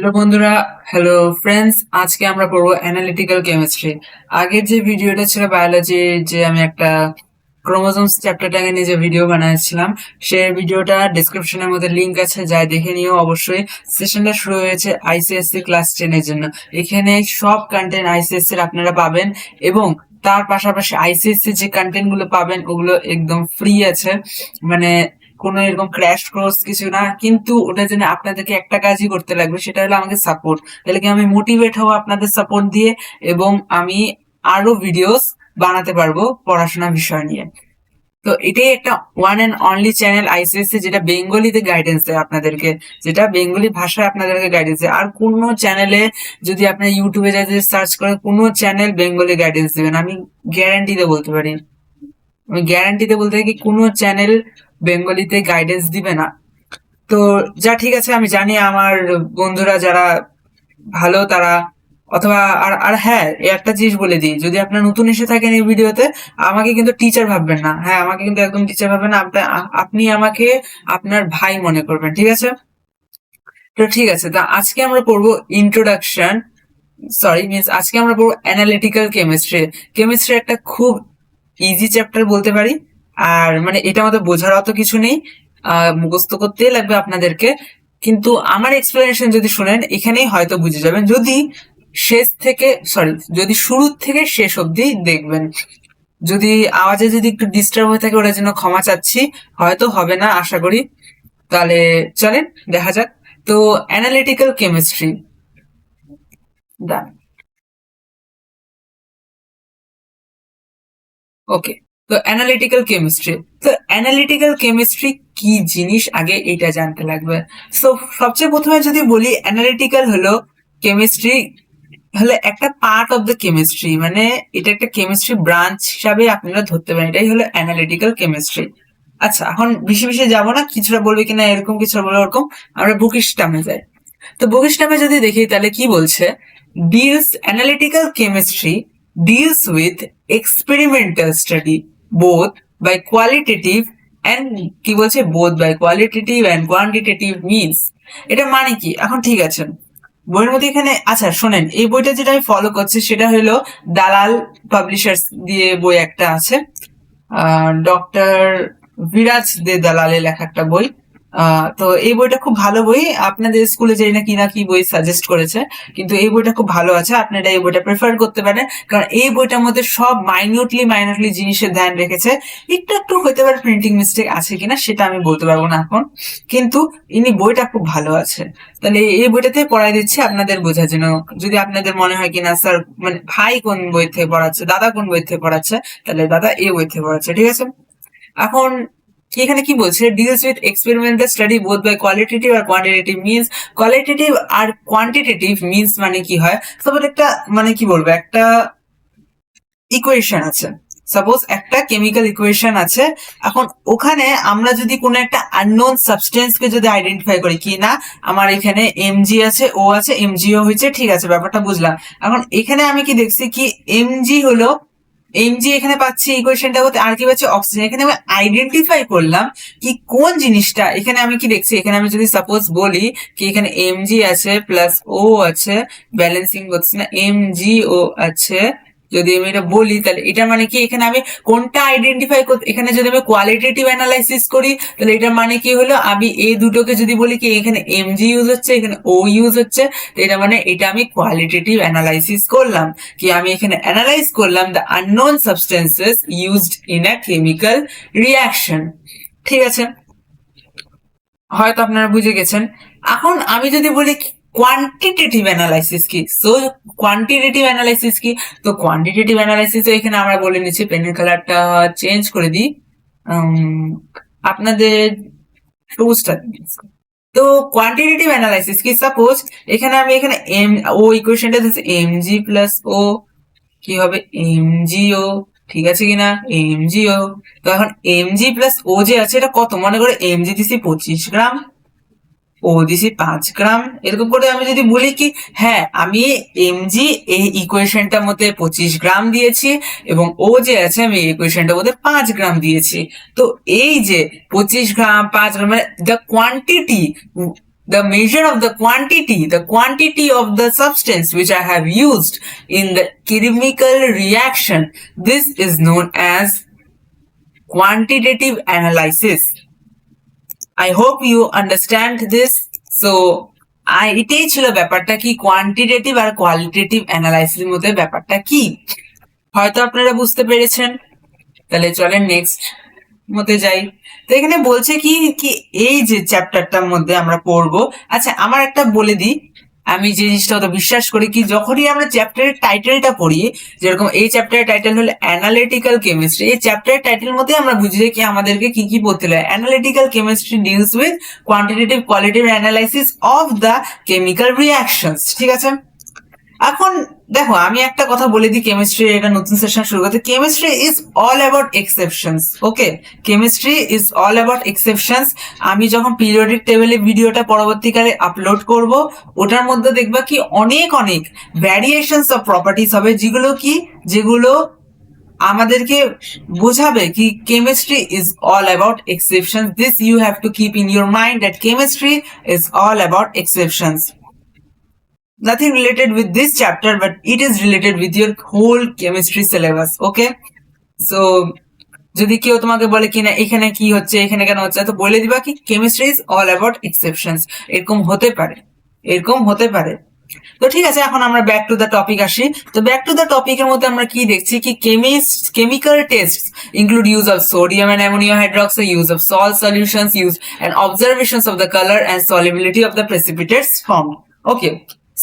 Hello বন্ধুরা, hello friends. আজকে আমরা পড়বো অ্যানালিটিক্যাল কেমিস্ট্রি। আগের যে ভিডিওটা ছিল বায়োলজি, যে আমি একটা ক্রোমোজোমস চ্যাপ্টারটাকে নিয়ে যে ভিডিও বানাচ্ছিলাম, সেই ভিডিওটা ডেসক্রিপশনের মধ্যে লিংক আছে, যাই দেখে নিও অবশ্যই। সেশনটা শুরু হয়েছে আইসিএসসি ক্লাস 10 এর জন্য। এখানে সব কন্টেন্ট আইসিএসসি এর আপনারা পাবেন, এবং তার পাশাপাশি আইসিএসসি যে কন্টেন্ট গুলো পাবেন ওগুলো একদম ফ্রি আছে। মানে কোনো এরকম ক্র্যাশ কোর্স কিছু না, কিন্তু ওটার জন্য আপনাদেরকে একটা কাজই করতে লাগবে, সেটা হলো আমাকে সাপোর্ট। তাহলে কি আমি মোটিভেট হবো আপনাদের সাপোর্ট দিয়ে, এবং আমি আরো ভিডিওস বানাতে পারবো পড়াশোনা বিষয় নিয়ে। তো এটাই একটা one and only channel ICSE যেটা বেঙ্গলিতে গাইডেন্স দেয় আপনাদেরকে, যেটা বেঙ্গলি ভাষায় আপনাদেরকে গাইডেন্স দেয়। আর কোনো চ্যানেলে যদি আপনি ইউটিউবে যাতে সার্চ করেন, কোনো চ্যানেল বেঙ্গলি গাইডেন্স দেবেন আমি গ্যারান্টিতে বলতে পারি। আমি গ্যারান্টিতে বলতে কি কোনো চ্যানেল বেঙ্গলিতে গাইডেন্স দিবে না। তো যা ঠিক আছে, আমি জানি আমার বন্ধুরা যারা ভালো তারা, অথবা আর আর হ্যাঁ, একটা জিনিস বলে দিই, যদি আপনার নতুন এসে থাকেন এই ভিডিওতে, আমাকে কিন্তু টিচার ভাববেন না। হ্যাঁ, আমাকে কিন্তু একদম টিচার ভাববেন না। আপনি আমাকে আপনার ভাই মনে করবেন, ঠিক আছে? তো ঠিক আছে, তা আজকে আমরা পড়বো ইন্ট্রোডাকশন, সরি মিন্স আজকে আমরা পড়বো অ্যানালিটিক্যাল কেমিস্ট্রি। কেমিস্ট্রি একটা খুব ইজি চ্যাপ্টার বলতে পারি। আর মানে এটা আমাদের বোঝার অত কিছু নেই, মুখস্থ করতেই লাগবে আপনাদেরকে। কিন্তু আমার এক্সপ্লেনেশন যদি শুনেন, এখানেই হয়তো বুঝে যাবেন, যদি শেষ থেকে, সরি, যদি শুরু থেকে শেষ অবধি দেখবেন। যদি আওয়াজে যদি একটু ডিস্টার্ব হয়ে থাকে, ওটার জন্য ক্ষমা চাচ্ছি, হয়তো হবে না আশা করি। তাহলে চলেন দেখা যাক। তো অ্যানালিটিক্যাল কেমিস্ট্রি, ওকে। তো অ্যানালিটিক্যাল কেমিস্ট্রি, তো অ্যানালিটিক্যাল কেমিস্ট্রি কি জিনিস আগে এটা জানতে লাগবে। সো সবচেয়ে প্রথমে যদি বলি, অ্যানালিটিক্যাল হলো কেমিস্ট্রি, হলো একটা পার্ট অফ দ্য কেমিস্ট্রি, মানে এটা একটা কেমিস্ট্রি ব্রাঞ্চ হিসাবে আপনারা ধরতে পারেন। এটাই হলো অ্যানালিটিক্যাল কেমিস্ট্রি। আচ্ছা, এখন বেশি বেশি যাবো না, কিছুটা বলবে কিনা এরকম, কিছুটা বলবে ওরকম, আমরা বুকিশ টার্মে যাই। তো বুকিশ টার্মে যদি দেখি তাহলে কি বলছে, deals analytical chemistry deals with experimental study both by qualitative and কি বলছে, both by qualitative and quantitative means। এটা মানে কি এখন, ঠিক আছে, বইয়ের মধ্যে এখানে, আচ্ছা শোনেন, এই বইটা যেটা আমি ফলো করছি সেটা হলো দালাল পাবলিশার্স দিয়ে বই একটা আছে, ডক্টর বিরাজ দে দালালের লেখা একটা বই। তো এই বইটা খুব ভালো বই। আপনাদের স্কুলে যাই না কি না কি বই সাজেস্ট করেছে, কিন্তু এই বইটা খুব ভালো আছে, আপনারা এই বইটা প্রেফার করতে পারেন। কারণ এই বইটার মধ্যে সব মাইনিউটলি মাইনিউটলি জিনিসের ধ্যান রেখেছে। একটু একটু হতে পারে প্রিন্টিং মিস্টেক আছে কিনা, সেটা আমি বলতে পারবো না এখন, কিন্তু ইনি বইটা খুব ভালো আছে। তাহলে এই বইটাতে পড়াই দিচ্ছি আপনাদের বোঝার জন্য। যদি আপনাদের মনে হয় কিনা স্যার, মানে ভাই কোন বই থেকে পড়াচ্ছে, দাদা কোন বই থেকে পড়াচ্ছে, তাহলে দাদা এই বই থেকে পড়াচ্ছে, ঠিক আছে। এখন এখানে কি বলছে, deals with experimental study both by qualitative আর কোয়ান্টিটেটিভ মিনস। কোয়ালিটেটিভ আর কোয়ান্টিটেটিভ মিনস মানে কি হয়, সাপোজ একটা, মানে কি বলবো, একটা ইকুয়েশন আছে, সাপোজ একটা কেমিক্যাল ইকুয়েশন আছে। এখন ওখানে আমরা যদি কোনো একটা আননোন সাবস্টেন্স কে যদি আইডেন্টিফাই করি, কি না আমার এখানে এমজি আছে, ও আছে, এমজিও হয়েছে, ঠিক আছে, ব্যাপারটা বুঝলাম। এখন এখানে আমি কি দেখছি, কি এমজি হলো, এমজি এখানে পাচ্ছি ইকুয়েশনটা করতে, আর কি পাচ্ছি অক্সিজেন। এখানে আমি আইডেন্টিফাই করলাম কি কোন জিনিসটা, এখানে আমি কি দেখছি, এখানে আমি যদি সাপোজ বলি কি এখানে এমজি আছে প্লাস ও আছে, ব্যালেন্সিং করছি না, এমজি ও আছে, যদি আমি এটা বলি তাহলে এটা মানে কি, এখানে আমি কোনটা আইডেন্টিফাই করতে, এখানে যদি আমি কোয়ালিটেটিভ অ্যানালাইসিস করি তাহলে এটা মানে কি হলো, আমি এই দুটোকে যদি বলি কি এখানে এমজি ইউজ হচ্ছে, এখানে ও ইউজ হচ্ছে, তো এটা মানে এটা আমি কোয়ালিটেটিভ অ্যানালাইসিস করলাম। কি আমি এখানে অ্যানালাইজ করলাম the unknown substances used in a chemical reaction, ঠিক আছে, হয়তো আপনারা বুঝে গেছেন। এখন আমি যদি বলি কোয়ান্টিটেটিভ অ্যানালাইসিস কি, সো কোয়ান্টিটেটিভ অ্যানালাইসিস কি, তো কোয়ান্টিটেটিভ অ্যানালাইসিস এখানে আমরা বলে নিচ্ছি, পেনের কালারটা চেঞ্জ করে দিই, আপনাদের সবুজটা। তো কোয়ান্টিটেটিভ অ্যানালাইসিস কি, সাপোজ এখানে আমি এখানে এম ও ইকুয়েশনটা দিচ্ছি, এম জি প্লাস ও কি হবে, এম জি ও, ঠিক আছে কিনা, এম জি ও। তো এখন এম জি প্লাস ও যে আছে এটা কত, মনে করে এম জি দিছি 25 গ্রাম, ও দিছি 5 গ্রাম, এরকম করে আমি যদি বলি কি, হ্যাঁ আমি এমজি এই ইকুয়েশনটার মধ্যে 25 গ্রাম দিয়েছি, এবং ও যে আছে আমি এই ইকুয়েশনটার মধ্যে 5 গ্রাম দিয়েছি। তো এই যে 25 গ্রাম 5 গ্রাম, মানে the quantity the measure of the quantity of the substance which I have used in the chemical reaction. This is known as quantitative analysis. I hope you understand this. So এটাই ছিল ব্যাপারটা কি কোয়ান্টিটেটিভ আর qualitative অ্যানালাইসিসের মধ্যে ব্যাপারটা কি, হয়তো আপনারা বুঝতে পেরেছেন। তাহলে চলেন নেক্সট মধ্যে যাই। তো এখানে বলছে কি কি এই যে চ্যাপ্টারটার মধ্যে আমরা পড়বো, আচ্ছা আমার একটা বলে দিই, আমি যে জিনিসটা তো বিশ্বাস করি কি যখনই আমরা চ্যাপ্টারের টাইটেলটা পড়ি, যেরকম এই চ্যাপ্টারের টাইটেল হলো অ্যানালিটিক্যাল কেমিস্ট্রি, এই চ্যাপ্টারের টাইটেল মধ্যে আমরা বুঝি যে কি আমাদেরকে কি কি পড়তে হবে। Analytical chemistry deals with quantitative qualitative analysis of the chemical reactions, ঠিক আছে। এখন দেখো আমি একটা কথা বলে দিই, কেমিস্ট্রি এটা নতুন সেশন শুরু করতে, chemistry is all about exceptions. Okay, chemistry is all about exceptions. আমি যখন পিরিয়ডিক টেবিলে ভিডিওটা পরবর্তীকালে আপলোড করব, ওটার মধ্যে দেখবা কি অনেক অনেক ভ্যারিয়েশনস অফ প্রপার্টিস হবে, যেগুলো আমাদেরকে বোঝাবে কি chemistry is all about exceptions. This you have to keep in your mind that chemistry is all about exceptions. Nothing related with this chapter, but it is related with your whole chemistry syllabus. Okay, so যদি কেউ তোমাকে বলে কিনা এখানে কি হচ্ছে এখানে কেন হচ্ছে, তো বলে দিবা কি chemistry is all about exceptions, এরকম হতে পারে। তো ঠিক আছে, এখন আমরা ব্যাক টু দ্য টপিক আসি। তো ব্যাক টু দ্য টপিকের মধ্যে আমরা কি দেখছি কি chemical test include use of sodium and ammonium hydroxide, use of salt solutions, use and observations of the colour and solubility of the precipitates form. Okay,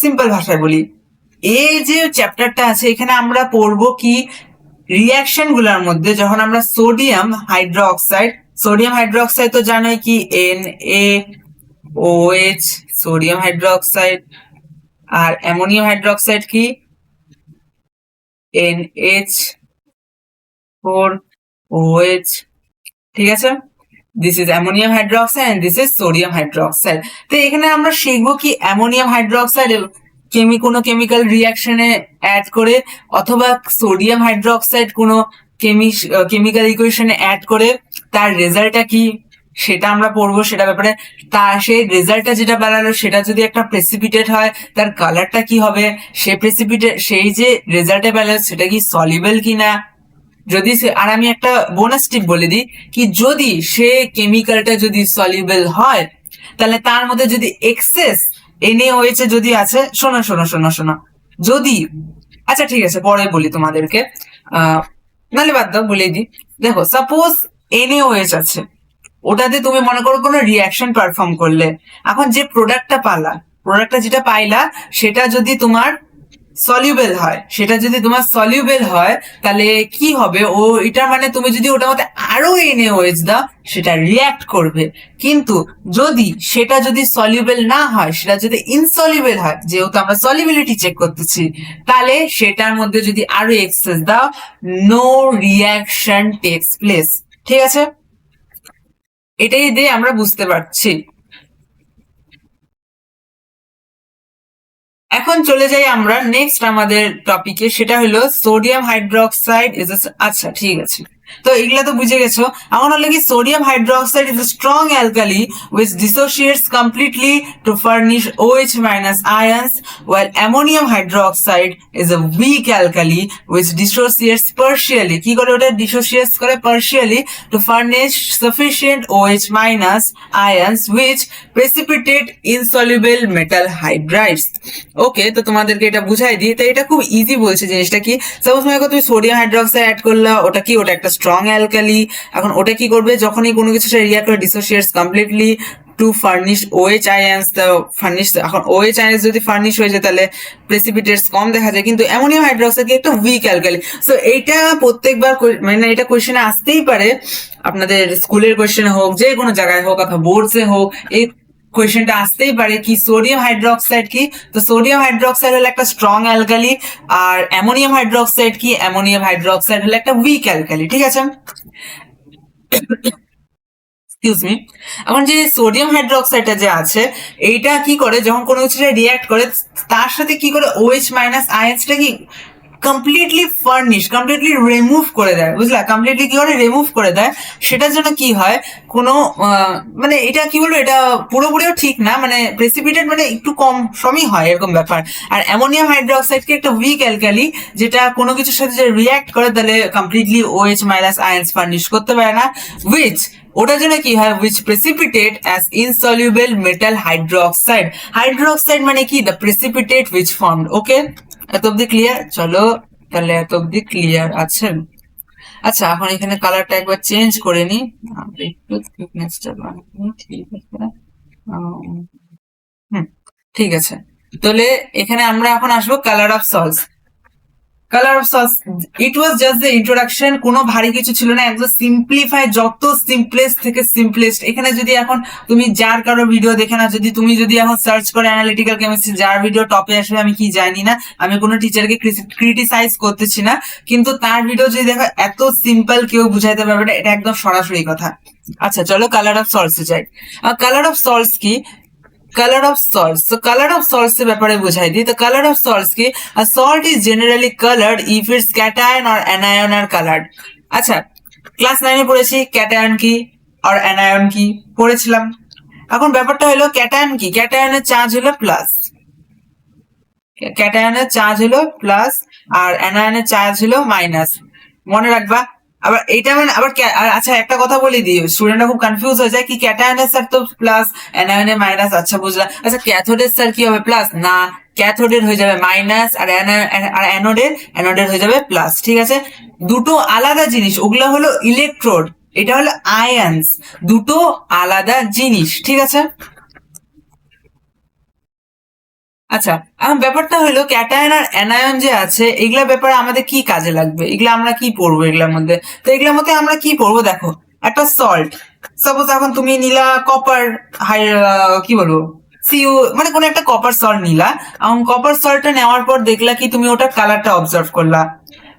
simple ভাষায় বলি, এই যে চ্যাপ্টারটা আছে এখানে আমরা পড়বো কি রিঅ্যাকশন গুলার মধ্যে যখন আমরা সোডিয়াম হাইড্রোক্সাইড তো জানোই কি NaOH সোডিয়াম হাইড্রোক্সাইড, আর অ্যামোনিয়াম হাইড্রোক্সাইড কি NH4OH, ঠিক আছে। This is ammonium hydroxide and this is sodium hydroxide. তো এখানে আমরা শিখবো কি অ্যামোনিয়াম হাইড্রোক্সাইড কোনো কেমিক্যাল রিঅ্যাকশনে অ্যাড করে, অথবা সোডিয়াম হাইড্রোক্সাইড কোনো কেমিক্যাল ইকুয়েশনে অ্যাড করে তার রেজাল্টটা কি সেটা আমরা পড়বো, সেটা ব্যাপারে। তার সেই রেজাল্টটা যেটা বেরালো সেটা যদি একটা প্রেসিপিটেট হয়, তার কালারটা কি হবে, সেই যে রেজাল্টে বেরালো সেটা কি সলিবল কিনা, যদি আর আমি একটা বোনাস টিপ বলে দিই কি যদি সে কেমিক্যালটা যদি সলিউবল হয় তাহলে তার মধ্যে যদি এক্সেস NaOH যদি আছে, শোনো যদি, আচ্ছা ঠিক আছে পরে বলি তোমাদেরকে, নাহলে বাদ দাও বলে দিই। দেখো সাপোজ NaOH আছে, ওটাতে তুমি মনে করো কোনো রিঅ্যাকশন পারফর্ম করলে, এখন যে প্রোডাক্টটা যেটা পাইলা সেটা যদি তোমার সলিউবল হয় তাহলে কি হবে, ও এটা মানে তুমি যদি ওটার মধ্যে আরো NaOH দাও সেটা রিঅ্যাক্ট করবে। কিন্তু সেটা যদি সলিউবল না হয়, সেটা যদি ইনসলিউবল হয়, যেহেতু আমরা সলিবিলিটি চেক করতেছি, তাহলে সেটার মধ্যে যদি আরো এক্সেস দাও, নো রিঅ্যাকশন টেকস প্লেস, ঠিক আছে। এটাই দিয়ে আমরা বুঝতে পারছি। এখন চলে যাই আমরা নেক্সট আমাদের টপিকে, সেটা হলো সোডিয়াম হাইড্রোক্সাইড ইজ, আচ্ছা ঠিক আছে, তো এগুলা তো বুঝে গেছো। এখন হলো কি sodium hydroxide is a strong alkali which dissociates completely to furnish OH minus ions, while ammonium hydroxide is a weak alkali which dissociates partially, কি করে ওটা dissociates করে partially to furnish sufficient OH minus ions which precipitate insoluble metal hydrides. ওকে, তো তোমাদেরকে এটা বুঝাই দিই। তো এটা খুব ইজি বলছে জিনিসটা কি, সাপোজ মনে করো তুমি সোডিয়াম হাইড্রোক্সাইড অ্যাড করলা, ওটা একটা স্ট্রং অ্যালকালি। এখন ওটা কি করবে, যখনই কোনো কিছু রিঅ্যাক্ট করে dissociates completely to furnish OH ions, এখন OH আয়ন্স যদি ফার্নিশ হয়ে যায় তাহলে প্রেসিপিটেটস কম দেখা যায়, কিন্তু অ্যামোনিয়াম হাইড্রোক্সাইড একটা উইক অ্যালকালি। সো এইটা প্রত্যেকবার মানে এটা কোয়েশ্চেনে আসতেই পারে, আপনাদের স্কুলের কোয়েশ্চেনে হোক, যে কোনো জায়গায় হোক, অথবা বোর্ডসে হোক, এই কোয়েশ্চেনটা আসতেই পারে কি সোডিয়াম হাইড্রোক্সাইড কি। তো সোডিয়াম হাইড্রোক্সাইড হলো একটা স্ট্রং অ্যালকালি, আর অ্যামোনিয়াম হাইড্রোক্সাইড কি, অ্যামোনিয়াম হাইড্রোক্সাইড হলো একটা উইক অ্যালকালি, ঠিক আছে। Excuse me. এখন যে সোডিয়াম হাইড্রোক্সাইডটা যে আছে, এইটা কি করে যখন কোনো কিছু রিঅ্যাক্ট করে তার সাথে কি করে OH মাইনাস আয়ন্সটা কি কমপ্লিটলি ফার্নিশ, কমপ্লিটলি রিমুভ করে দেয়, বুঝলা, কমপ্লিটলি কি করে রিমুভ করে দেয়, সেটার জন্য কি হয় কোনো মানে এটা কি বলবো, এটা পুরোপুরিও ঠিক না, মানে প্রেসিপিটেট মানে একটু কম সমই হয় এরকম ব্যাপার। আর অ্যামোনিয়াম হাইড্রোক্সাইড কি একটা উইক অ্যালকালি, যেটা কোনো কিছুর সাথে যে রিয়াক্ট করে তাহলে কমপ্লিটলি OH মাইনাস আয়ন্স ফার্নিশ করতে পারে না, উইচ ওটার জন্য কি হয়, which precipitate as insoluble metal hydroxide. Hydroxide মানে কি, দ্য প্রেসিপিটেট উইচ ফর্মড। ওকে, এত অব্দি ক্লিয়ার? চলো তাহলে এত অব্দি ক্লিয়ার আছে। আচ্ছা, এখন এখানে কালারটা একবার চেঞ্জ করে নি, একটু থিকনেসটা বাড়াই, ঠিক আছে। হুম, ঠিক আছে। তাহলে এখানে আমরা এখন আসবো colour of salts. Colour of sauce, it was just the introduction, কোনো ভারী কিছু ছিল না, একদম সিম্পলিফাই, যত সিম্পলেস্ট থেকে সিম্পলেস্ট। এখানে যদি এখন তুমি যার কারো ভিডিও দেখে না, যদি তুমি যদি এখন সার্চ করে অ্যানালিটিক্যাল কেমিস্ট্রি, যার ভিডিও টপে আসবে আমি কি জানি না, আমি কোনো টিচারকে ক্রিটিসাইজ করতেছি না, কিন্তু তার ভিডিও যদি দেখো এত সিম্পল কেউ বুঝাইতে পারবে না, এটা একদম সরাসরি কথা। আচ্ছা চলো কালার অফ সল্টস যাই। কালার অফ সল্টস কি, color of salts, so color of salts এর ব্যাপারে বোঝাই দিই। তো color of salts কি, a salt is generally colored if its cation or anion are colored। আচ্ছা, ক্লাস 9 এ পড়েছি ক্যাটায়ন কি আর অ্যানায়ন কি পড়েছিলাম। এখন ব্যাপারটা হলো ক্যাটায়ন কি, ক্যাটায়নের চার্জ হলো প্লাস, ক্যাটায়নের চার্জ হলো প্লাস আর অ্যানায়নের চার্জ হলো মাইনাস, মনে রাখবা। আবার এইটা মানে আবার আচ্ছা একটা কথা বলে দিই, স্টুডেন্টরা খুব কনফিউজ হয়ে যায় কি ক্যাটায়নের স্যার তো প্লাস অ্যানায়নের মাইনাস, আচ্ছা বুঝলাম। আচ্ছা ক্যাথোডের স্যার কি হবে, প্লাস না, ক্যাথোডের হয়ে যাবে মাইনাস আর অ্যানোডের হয়ে যাবে প্লাস, ঠিক আছে। দুটো আলাদা জিনিস, ওগুলো হলো ইলেকট্রোড, এটা হলো আয়ন্স, দুটো আলাদা জিনিস, ঠিক আছে। আচ্ছা, এখন ব্যাপারটা হলো ক্যাটায়ন আর অ্যানায়ন যে আছে, এগুলা ব্যাপারে আমাদের কি কাজে লাগবে, এগুলা আমরা কি পড়বো এগুলার মধ্যে। তো এগুলোর মধ্যে আমরা কি পড়বো দেখো, একটা সল্ট, সাপোজ এখন তুমি নিলা কপার কি বলবো সিউ, মানে কোনো একটা কপার সল্ট নিলা, এবং কপার সল্টটা নেওয়ার পর দেখলা কি তুমি ওটার কালারটা অবজার্ভ করলা।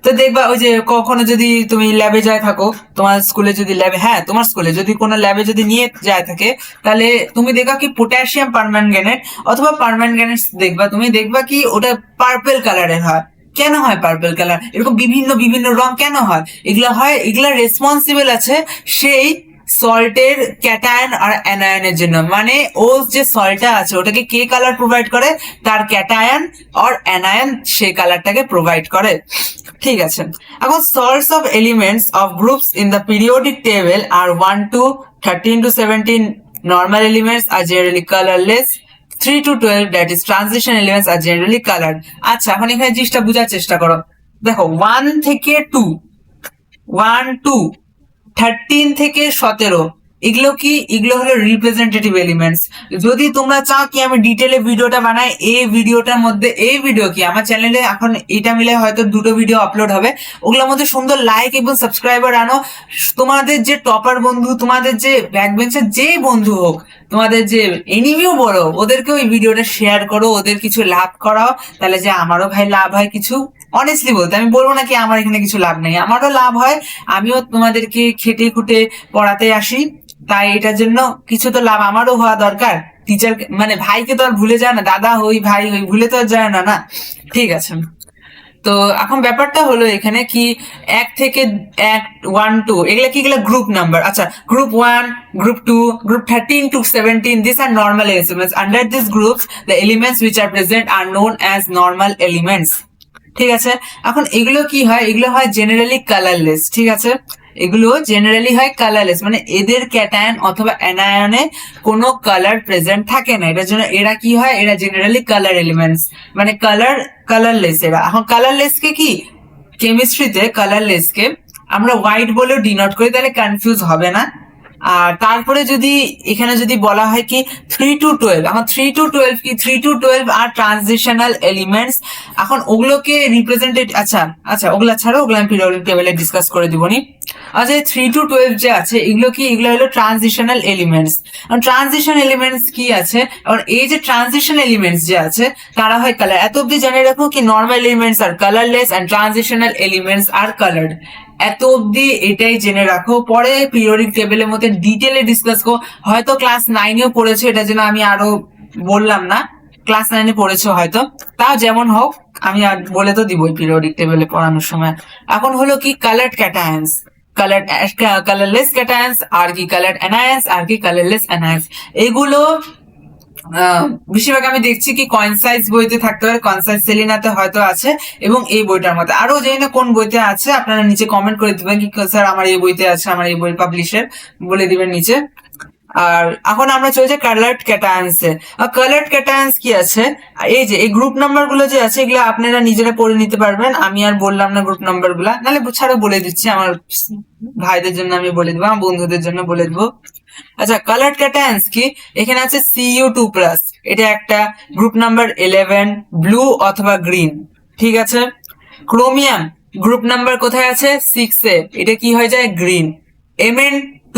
তো দেখবা ওই যে কখনো যদি তুমি ল্যাবে যায় থাকো, তোমার স্কুলে যদি ল্যাবে, হ্যাঁ তোমার স্কুলে যদি কোনো ল্যাবে যদি নিয়ে যায় থাকে, তাহলে তুমি দেখবা কি পটাশিয়াম পারম্যাঙ্গানেট অথবা পারম্যাঙ্গানেট দেখবা, তুমি দেখবা কি ওটা পার্পল কালারের হয়। কেন হয় পার্পল কালার, এরকম বিভিন্ন বিভিন্ন রং কেন হয়, এগুলা হয়, এগুলা রেসপন্সিবল আছে সেই সল্টের ক্যাটায়ন আর অ্যানায়নের জন্য, মানে ও যে সল্টটা আছে ওটাকে কে কালার প্রোভাইড করে, তার ক্যাটায়ন আর অ্যানায়ন সেই কালারটাকে প্রোভাইড করে, ঠিক আছে। এখন salts of elements of groups in the periodic table আর 1 to 13 to 17 normal elements are generally colorless, 3 to 12 that is transition elements are generally colored। আচ্ছা এখন এখানে জিনিসটা বোঝার চেষ্টা করো, দেখো 1 থেকে 2, 1 2 13 থেকে 17, এগুলো কি, এগুলো হলো রিপ্রেজেন্টেটিভ এলিমেন্টস। যদি তোমরা চাও কি আমি ডিটেলে ভিডিওটা বানাই, এই ভিডিওটার মধ্যে, এই ভিডিও কি আমার চ্যানেলে এখন এটা মিলে হয়তো 2টো ভিডিও আপলোড হবে, ওগুলোর মধ্যে সুন্দর লাইক এবং সাবস্ক্রাইবার আনো। তোমাদের যে টপার বন্ধু, তোমাদের যে ব্যাক বেঞ্চের যে বন্ধু হোক, তোমাদের যে এনিমিও বড়, ওদেরকেও এই ভিডিওটা শেয়ার করো, ওদের কিছু লাভ করাও, তাহলে যে আমারও ভাই লাভ হয় কিছু। অনেস্টলি বলতে আমি বলবো না কি আমার এখানে কিছু লাভ নেই, আমারও লাভ হয়, আমিও তোমাদেরকে খেটে খুটে পড়াতে আসি, তাই এটার জন্য কিছু তো লাভ আমারও হওয়া দরকার। টিচার মানে ভাইকে তো আর ভুলে যায় না, দাদা হই ভাই হই ভুলে তো আর যায় না, না, ঠিক আছে। তো এখন ব্যাপারটা হলো এখানে কি, 1 থেকে 1 2 এগুলা কি, এগুলা গ্রুপ নাম্বার। আচ্ছা group 1, group 2, group 13 to 17, these are normal elements, under these groups the elements which are present are known as normal elements, ঠিক আছে। এখন এগুলো কি হয়, এগুলো হয় জেনারেলি কালারলেস, ঠিক আছে, এগুলো জেনারেলি হয় কালারলেস, মানে এদের ক্যাটায়ন অথবা অ্যানায়নে কোনো কালার প্রেজেন্ট থাকে না, এটার জন্য এরা কি হয়, এরা জেনারেলি কালার এলিমেন্টস, মানে কালারলেস এরা। এখন কালারলেস কে কি, কেমিস্ট্রিতে কালারলেস কে আমরা হোয়াইট বলেও ডিনোট করি, তাহলে কনফিউজ হবে না। আর তারপরে যদি এখানে যদি বলা হয় কি 3 to 12, এখন 3 to 12 কি, 3 to 12 আর ট্রানজিশনাল এলিমেন্টস। এখন ওগুলোকে রিপ্রেজেন্টেড, আচ্ছা আচ্ছা ওগুলা ছাড়া, ওগুলো আমি পিরিয়ডিক টেবিলে ডিসকাস করে দিবনি। আচ্ছা 3 to 12 যে আছে এগুলো কি, এগুলো হলো ট্রানজিশনাল এলিমেন্টস। ট্রানজিশন এলিমেন্টস কি আছে, আর এই যে ট্রানজিশন এলিমেন্টস যে আছে তারা হয় কালার। এত অব্দি জানিয়ে রাখো কি নর্মাল এলিমেন্টস আর কালারলেস এন্ড ট্রানজিশনাল এলিমেন্টস আর কালার্ড, এত অব্দি এটাই জেনে রাখো, পরে পিরিয়ডিক টেবিলের মধ্যে ডিটেলে ডিসকাস করো, হয়তো ক্লাস 9এও পড়েছো, এটা জন্য আমি আরো বললাম না, ক্লাস 9-এ পড়েছো হয়তো, তাও যেমন হোক আমি আর বলে তো দিবই পিরিয়ডিক টেবিলে পড়ানোর সময়। এখন হলো কি কালার্ড ক্যাটায়ন্স, কালারলেস ক্যাটায়ন্স, আর কি কালার্ড অ্যানায়ন্স, আর কি কালারলেস অ্যানায়ন্স। এগুলো বেশিরভাগ আমি দেখছি কি কনসাইজ বইতে থাকতে পারে, কনসাইজ সেলিনাতে হয়তো আছে, এবং এই বইটার মধ্যে আরো জানি না কোন বইতে আছে, আপনারা নিচে কমেন্ট করে দিবেন কি স্যার আমার এই বইতে আছে, আমার এই বই পাবলিশের বলে দিবেন নিচে। আর এখন আমরা চলছে কালার্ড ক্যাটায়ন্স এ। কালার্ড ক্যাটায়ন্স কি আছে, এই যে এই গ্রুপ নাম্বার গুলো যে আছে এগুলো আপনারা নিজেরা পড়ে নিতে পারবেন, আমি আর বললাম না গ্রুপ নাম্বার গুলা, নাহলে ছাড়া বলে দিচ্ছি, আমার ভাইদের জন্য আমি বলে দেবো, আমার বন্ধুদের জন্য বলে দেবো। আচ্ছা কালার্ড ক্যাটায়ন্স কি, এখানে আছে Cu2+, এটা একটা গ্রুপ নাম্বার 11, ব্লু অথবা গ্রিন, ঠিক আছে। ক্রোমিয়াম গ্রুপ নাম্বার কোথায় আছে 6 এ, এটা কি হয়ে যায় গ্রিন। Mn2+,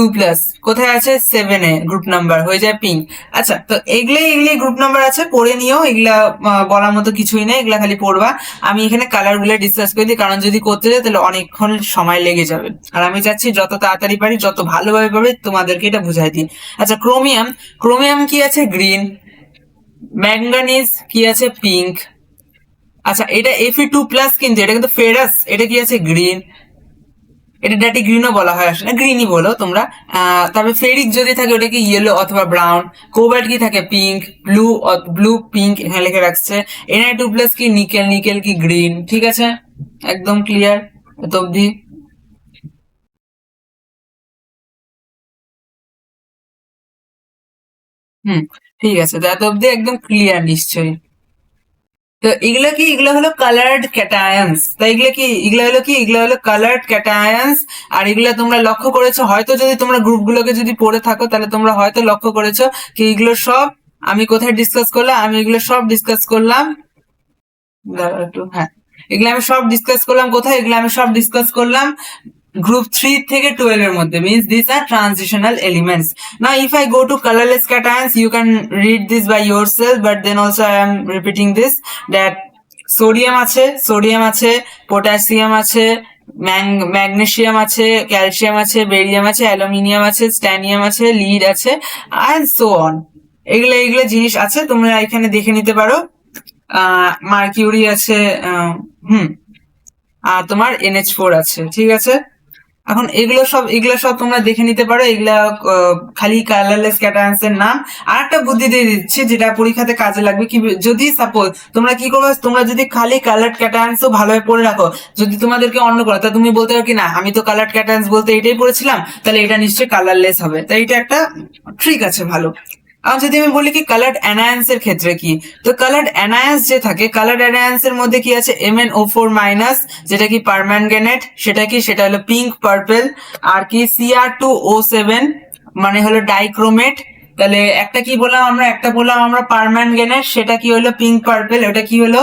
কোথায় আছে 7 এ, গ্রুপ নাম্বার হয়ে যায় পিঙ্ক। আচ্ছা তো এগুলাই গ্রুপ নাম্বার আছে, পড়ে নিও, এগুলা বলার মতো কিছুই নেই, এগুলা খালি পড়বা। আমি এখানে কালার গুলো ডিসকাস করে দিই, কারণ যদি করতে যাই তাহলে অনেকক্ষণ সময় লেগে যাবে, আর আমি চাচ্ছি যত তাড়াতাড়ি পারি যত ভালোভাবে পারি তোমাদেরকে এটা বুঝাই দিই। আচ্ছা ক্রোমিয়াম কি আছে গ্রিন, ম্যাঙ্গানিজ কি আছে পিঙ্ক। আচ্ছা এটা Fe2+, কিন্তু এটা কিন্তু ফেরাস, এটা কি আছে গ্রিন, এটা ডাটি গ্রিনও বলা হয়, আসলে গ্রিনই বলো তোমরা। তবে ফেরিক যদি থাকে ওটা কি ইয়েলো অথবা ব্রাউন। কোবাল্ট কি থাকে পিঙ্ক, ব্লু পিঙ্ক এখানে লিখে রাখছে। Na2+ কি নিকেল কি গ্রিন, ঠিক আছে একদম ক্লিয়ার এত অব্দি। হুম ঠিক আছে, তো এত অব্দি একদম ক্লিয়ার নিশ্চয়ই। তো এগুলো হলো কালার্ড ক্যাটায়ন্স, তাই এগুলো হলো কালার্ড ক্যাটায়ন্স। আর এগুলো তোমরা লক্ষ্য করেছো হয়তো, যদি তোমরা গ্রুপগুলোকে যদি পড়ে থাকো তাহলে তোমরা হয়তো লক্ষ্য করেছো কি এগুলো সব আমি কোথায় ডিসকাস করলাম, আমি এগুলো সব ডিসকাস করলাম, দাঁড়াও একটু, হ্যাঁ এগুলো আমি সব ডিসকাস করলাম কোথায়, এগুলো আমি সব ডিসকাস করলাম group 3 থেকে 12 এর মধ্যে, means these are transitional elements. Now if I go to colorless cations, you can read this by yourself, but then also I am repeating this, that sodium আছে, পটাশিয়াম আছে, ম্যাগনেসিয়াম আছে, calcium আছে, barium আছে, aluminium আছে, স্ট্যানিয়াম আছে, lead আছে, and so on। এগুলো জিনিস আছে, তোমরা এখানে দেখে নিতে পারো। মার্কিউরি আছে, হুম আর তোমার NH4 আছে, ঠিক আছে। এখন এগুলো সব তোমরা দেখে নিতে পারো, এগুলা খালি কালারলেস ক্যাটায়ন্স এর নাম। আর একটা বুদ্ধি দিয়ে দিচ্ছি যেটা পরীক্ষাতে কাজে লাগবে, কি যদি সাপোজ তোমরা কি করবে, তোমরা যদি খালি কালার্ড ক্যাটায়ন্স ভালোভাবে পড়ে রাখো, যদি তোমাদেরকে অন্য করো তা তুমি বলতে পারো কি না আমি তো কালার্ড ক্যাটায়ন্স বলতে এটাই পড়েছিলাম, তাহলে এটা নিশ্চয়ই কালারলেস হবে, তাই এটা একটা ট্রিক আছে ভালো। আর যদি আমি বলি কি কালার্ড অ্যানায়ন্স এর ক্ষেত্রে কি, তো কালার্ড অ্যানায়ন্স যে থাকে, কালার্ড অ্যানায়ন্স এর মধ্যে কি আছে MnO4-, যেটা কি পারম্যাঙ্গানেট, সেটা হলো পিঙ্ক পার্পল। আর কি Cr2O7 মানে হলো ডাইক্রোমেট, তাহলে একটা বললাম আমরা পারম্যাঙ্গানেট, সেটা কি হলো পিঙ্ক পার্পল, ওটা কি হলো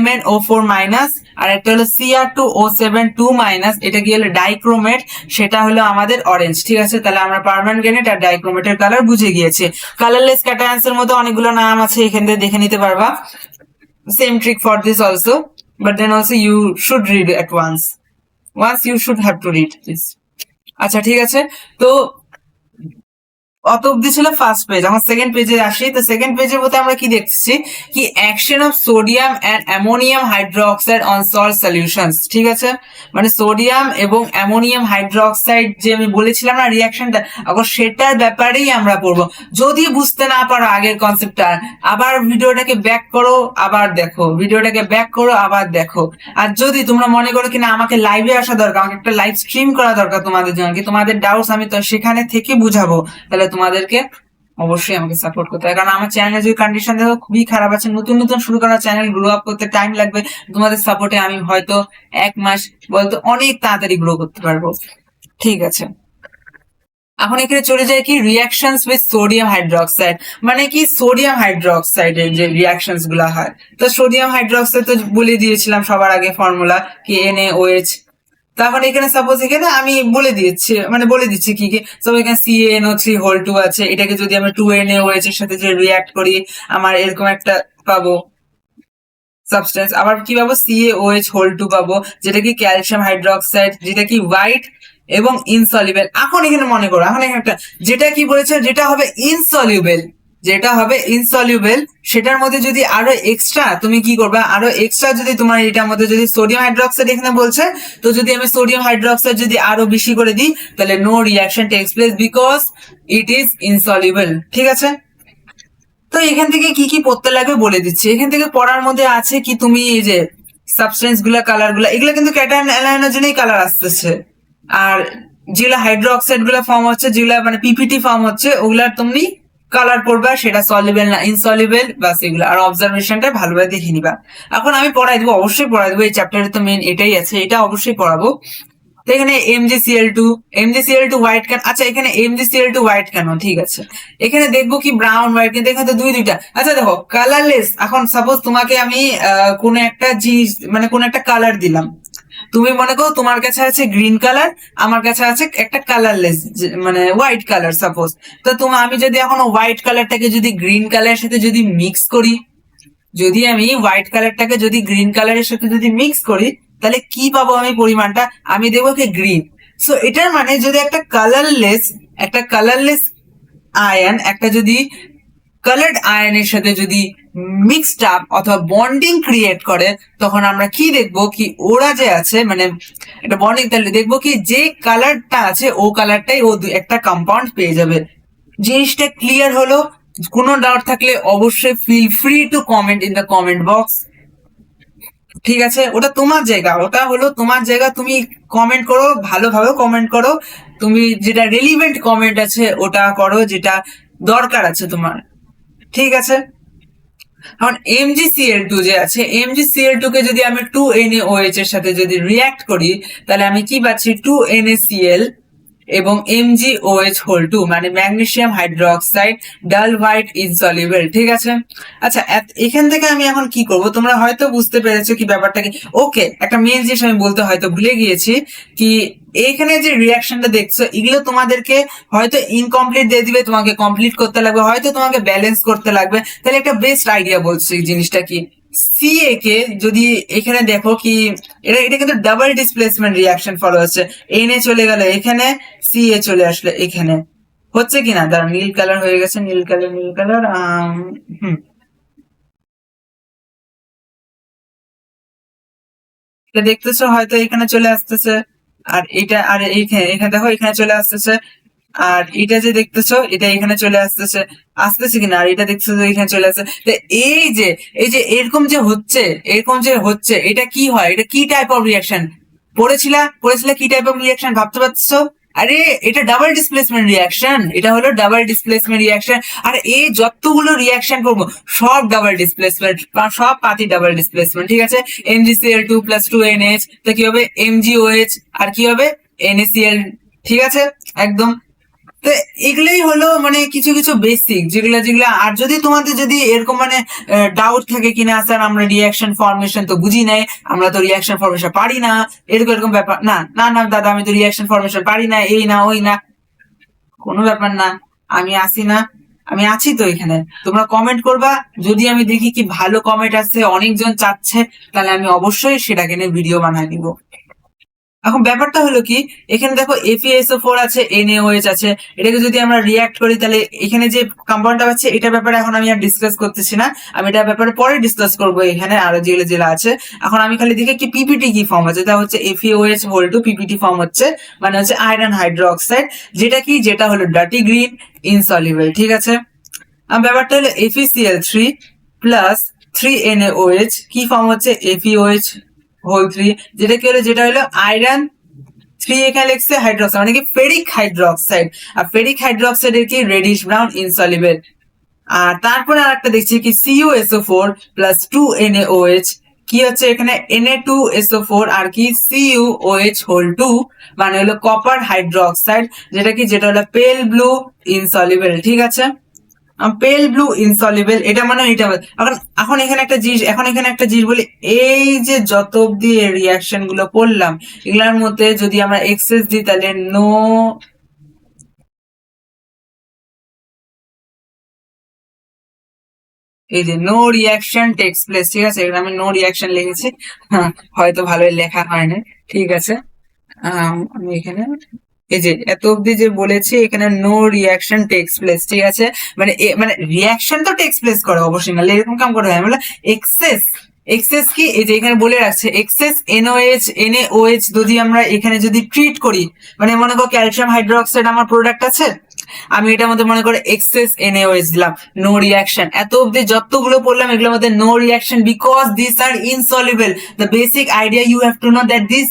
MnO4-, আর একটা হলো Cr2O7 2-, এটা কি হলো ডাইক্রোমেট, সেটা হলো আমাদের অরেঞ্জ, ঠিক আছে। তাহলে আমরা পারম্যাঙ্গানেট আর ডাইক্রোমেটের কালার বুঝে গিয়েছি। কালারলেস ক্যাটায়ন্স এর মধ্যে অনেকগুলো নাম আছে, এখান থেকে দেখে নিতে পারবা। Same trick for this also, but then also you should read at once you should have to read this। আচ্ছা ঠিক আছে, তো অত অব্দি ছিল ফার্স্ট পেজ। এখন সেকেন্ড পেজে আসি, তো সেকেন্ড পেজের মধ্যে আমরা কি দেখছি কি action of sodium and ammonium hydroxide on salt solutions, ঠিক আছে। মানে সোডিয়াম এবং অ্যামোনিয়াম হাইড্রোক্সাইড যে আমি বলেছিলাম না রিঅ্যাকশনটা, এখন সেটার ব্যাপারেই আমরা পড়বো। যদি বুঝতে না পারো আগের কনসেপ্টটা, আবার ভিডিওটাকে ব্যাক করো আবার দেখো, আর যদি তোমরা মনে করো কিনা আমাকে লাইভে আসা দরকার, আমাকে একটা লাইভ স্ট্রিম করা দরকার তোমাদের জন্য, কি তোমাদের ডাউটস আমি তো সেখানে থেকে বুঝাবো, তাহলে তোমাদেরকে অবশ্যই আমাকে সাপোর্ট করতে হবে, কারণ আমার চ্যানেলের যে কন্ডিশন দেখো খুবই খারাপ আছে, নতুন শুরু করা চ্যানেল, গ্রো আপ করতে টাইম লাগবে, তোমাদের সাপোর্টে আমি হয়তো 1 মাস বলতো অনেক তাড়াতাড়ি গ্রো করতে পারবো, ঠিক আছে। এখন এখানে চলে যায় কি রিঅ্যাকশনস উইথ সোডিয়াম হাইড্রোক্সাইড, মানে কি সোডিয়াম হাইড্রোক্সাইডের যে রিঅ্যাকশনস গুলা হয়, তো সোডিয়াম হাইড্রোক্সাইড তো বলে দিয়েছিলাম সবার আগে ফর্মুলা কি NaOH। তারপরে এখানে সাপোজ এখানে আমি বলে দিচ্ছি কি কি, সাপোজ এখানে CaNO3 2 আছে, এটাকে যদি আমি 2NaOH এর সাথে যে রিঅ্যাক্ট করি আমার এরকম একটা পাবো সাবস্টেন্স, আবার কি পাবো CaOH2 পাবো, যেটা কি ক্যালসিয়াম হাইড্রোক্সাইড, যেটা কি হোয়াইট এবং ইনসলিউবল। এখন এখানে মনে করো, এখন এখানে একটা যেটা কি বলেছে, যেটা হবে ইনসলিউবল, যেটা হবে ইনসলিউবেল, সেটার মধ্যে যদি আরো এক্সট্রা তুমি কি করবে, আরো এক্সট্রা যদি তোমার এটার মধ্যে যদি সোডিয়াম হাইড্রোক্সাইড এখানে বলছে, তো যদি আমি সোডিয়াম হাইড্রোক্সাইড যদি আরো বেশি করে দিই, তাহলে no reaction takes place because it is insoluble. ঠিক আছে, তো এখান থেকে কি কি পড়তে লাগবে বলে দিচ্ছি। এখান থেকে পড়ার মধ্যে আছে কি, তুমি এই যে সাবস্টেন্স গুলা, কালার গুলা, এগুলা কিন্তু ক্যাটায়ন অ্যানায়নের জন্যই কালার আসতেছে। আর যেগুলা হাইড্রোক্সাইড গুলা ফর্ম হচ্ছে, যেগুলা মানে পিপিটি ফর্ম হচ্ছে, ওগুলার তুমি কালার করবা, সেটা সলিউবেল না ইনসলিউবেল বা সেগুলো। আর অবজারভেশনটা ভালোভাবে দেখে নিবা। এখন আমি পড়াই দেবো, অবশ্যই পড়াই দেবো, এই চ্যাপ্টারে তো মেন এটাই আছে, এটা অবশ্যই পড়াবো। তো এখানে MgCl2, MgCl2 হোয়াইট কেন, আচ্ছা এখানে MgCl2 হোয়াইট কেন, ঠিক আছে, এখানে দেখবো কি ব্রাউন হোয়াইট, কিন্তু এখানে তো দুইটা। আচ্ছা দেখো কালারলেস, এখন সাপোজ তোমাকে আমি কোন একটা জিনিস মানে কোন একটা কালার দিলাম, তুমি মনে করো তোমার কাছে আছে গ্রিন কালার, আমার কাছে আছে একটা কালারলেস মানে হোয়াইট কালার সাপোজ। তো আমি যদি এখন হোয়াইট কালারটাকে যদি গ্রিন কালারের সাথে যদি মিক্স করি, যদি আমি হোয়াইট কালারটাকে যদি গ্রিন কালারের সাথে যদি মিক্স করি, তাহলে কি পাবো আমি পরিমাণটা, আমি দেবো কি গ্রিন। সো এটার মানে যদি একটা কালারলেস আয়ন একটা যদি কালার্ড আয়নের সাথে যদি মিক্সড আপ অথবা বন্ডিং ক্রিয়েট করে, তখন আমরা কি দেখবো কি ওরা যে আছে মানে একটা বন্ডিং, তাহলে দেখবো কি যে কালারটা আছে ও কালারটাই ও একটা কম্পাউন্ড পেয়ে যাবে। জিনিসটা ক্লিয়ার হলো? কোনো ডাউট থাকলে অবশ্যই feel free to comment in the comment box. ঠিক আছে, ওটা তোমার জায়গা, ওটা হলো তোমার জায়গা, তুমি কমেন্ট করো, ভালোভাবে কমেন্ট করো, তুমি যেটা রেলিভেন্ট কমেন্ট আছে ওটা করো, যেটা দরকার আছে তোমার। ঠিক আছে, এখন MgCl2 যে আছে, MgCl2 কে যদি আমি 2NaOH এর সাথে যদি রিয়াক্ট করি, তাহলে আমি কি পাচ্ছি 2NaCl এবং MgOH2 মানে ম্যাগনেসিয়াম হাইড্রোক্সাইড ডাল হোয়াইট ইনসলিউবল। ঠিক আছে, আচ্ছা এখান থেকে আমি এখন কি করব, তোমরা হয়তো বুঝতে পেরেছো কি ব্যাপারটা কি। ওকে, একটা মেন জিনিস আমি বলতে হয়তো ভুলে গিয়েছি কি, এখানে যে রিয়াকশনটা দেখছো এগুলো তোমাদেরকে হয়তো ইনকমপ্লিট দিয়ে দিবে, তোমাকে কমপ্লিট করতে লাগবে, হয়তো তোমাকে ব্যালেন্স করতে লাগবে। তাহলে একটা বেস্ট আইডিয়া বলছি, জিনিসটা কি, সিএ কে যদি এখানে দেখো কি, এটা এটা কিন্তু ডাবল ডিসপ্লেসমেন্ট রিয়াকশন ফলো হচ্ছে, এনএ চলে গেল এখানে, সিএ চলে আসলো এখানে, হচ্ছে কিনা, দাঁড়া নীল কালার হয়ে গেছে, নীল কালার নীল কালার এটা দেখতেছো হয়তো এখানে চলে আসতেছে, আর এটা আর এইখানে এখানে দেখো এখানে চলে আসতেছে, আর এটা যে দেখতেছো এটা এখানে চলে আসতেছে, আসতেছে কিনা, আর এটা দেখতেছো এখানে চলে আসছে। তো এই যে এরকম যে হচ্ছে, এরকম যে হচ্ছে, এটা কি হয়, এটা কি টাইপ অফ রিয়াকশন, পড়েছিলা কি টাইপ অফ রিয়াকশন, ভাবতে পারছো? আরে এটা ডাবল ডিসপ্লেসমেন্ট রিয়াকশন, এটা হলো ডাবল ডিসপ্লেসমেন্ট রিয়াকশন। আর এই যতগুলো রিয়াকশন করবো সব ডাবল ডিসপ্লেসমেন্ট, সব পাতি ডাবল ডিসপ্লেসমেন্ট। ঠিক আছে, MgCl2 প্লাস 2NH, তো কি হবে MgOH, আর কি হবে NaCl। ঠিক আছে, একদম। তো এগুলোই হলো মানে কিছু কিছু বেসিক যেগুলা যেগুলা, আর যদি তোমাদের যদি এরকম মানে ডাউট থাকে কিনা স্যার আমরা রিয়াকশন ফর্মেশন তো বুঝি নাই, আমরা তো রিয়াকশন ফর্মেশন পারি না, এরকম এরকম ব্যাপার, না না না দাদা আমি তো রিয়াকশন ফর্মেশন পারি না, এই না ওই না, কোনো ব্যাপার না, আমি আসি না, আমি আছি তো এখানে, তোমরা কমেন্ট করবা, যদি আমি দেখি কি ভালো কমেন্ট আসছে, অনেকজন চাচ্ছে, তাহলে আমি অবশ্যই সেটাকে নিয়ে ভিডিও বানায় দিব। এখন ব্যাপারটা হলো কি, এখানে দেখো FeSO4 আছে, NaOH আছে, এটাকে যদি আমরা রিয়াক্ট করি, তাহলে এখানে যে কম্পাউন্ডটা পাচ্ছে এটার ব্যাপারে এখন আমি আর ডিসকাস করতেছি না, আমি এটার ব্যাপারে পরে ডিসকাস করবো, এখানে আরো যেগুলো যেগুলো আছে। এখন আমি খালি দেখি কি পিপিটি কি ফর্ম হচ্ছে, তা হচ্ছে FeOH2 পিপিটি ফর্ম হচ্ছে, মানে হচ্ছে আয়রন হাইড্রোক্সাইড, যেটা হলো ডার্টি গ্রিন ইনসলিউবল। ঠিক আছে, ব্যাপারটা হলো FeCl3 প্লাস 3NaOH কি ফর্ম হচ্ছে FeOH3, যেটা হলো আয়রন 3, এখানে লিখছে হাইড্রোক্সাইড মানে কি ফেরিক হাইড্রোক্সাইড, আর ফেরিক হাইড্রোক্সাইডের কি রেডিশ ব্রাউন ইনসলিউবল। আর তারপরে আর একটা দেখছি কি CuSO4 প্লাস 2NaOH, কি হচ্ছে এখানে Na2SO4 আর কি CuOH2 মানে হলো কপার হাইড্রোক্সাইড, যেটা হলো পেল ব্লু ইনসলিউবল। ঠিক আছে, পেল ব্লু ইনসলিউবল, এটা মানে এটা। এখন এখন এখানে একটা জিনিস বলি, এই যে যত অব্দি রিয়াকশন গুলো করলাম, এগুলোর মধ্যে যদি আমরা এক্সেস দিই, তাহলে নো, এই যে নো রিয়াকশন টেক্স প্লেস। ঠিক আছে, এখানে আমি নো রিয়াকশন লিখেছি, হ্যাঁ, হয়তো ভালোই লেখা হয় না। ঠিক আছে, আমি এখানে এই যে এত অব্দি যে বলেছি এখানে নো রিয়াকশন টেক্স প্লেস, ঠিক আছে, মানে মানে রিয়াকশন তো টেক্স প্লেস করে অবশ্যই, না এরকম কাম করে হয় মানে এক্সেস, এক্সেস কি এই যে এখানে বলে রাখছে এক্সেস এনওএইচ এনএওএইচ যদি আমরা এখানে যদি ট্রিট করি, মানে মনে করো ক্যালসিয়াম হাইড্রোক্সাইড আমার প্রোডাক্ট আছে, আমি এটার মধ্যে মনে করে এক্সেস এনএওএইচ দিলাম, নো রিয়াকশন। এত অব্দি যতগুলো পড়লাম এগুলোর মধ্যে no reaction because this are insoluble. The basic idea you have to know that this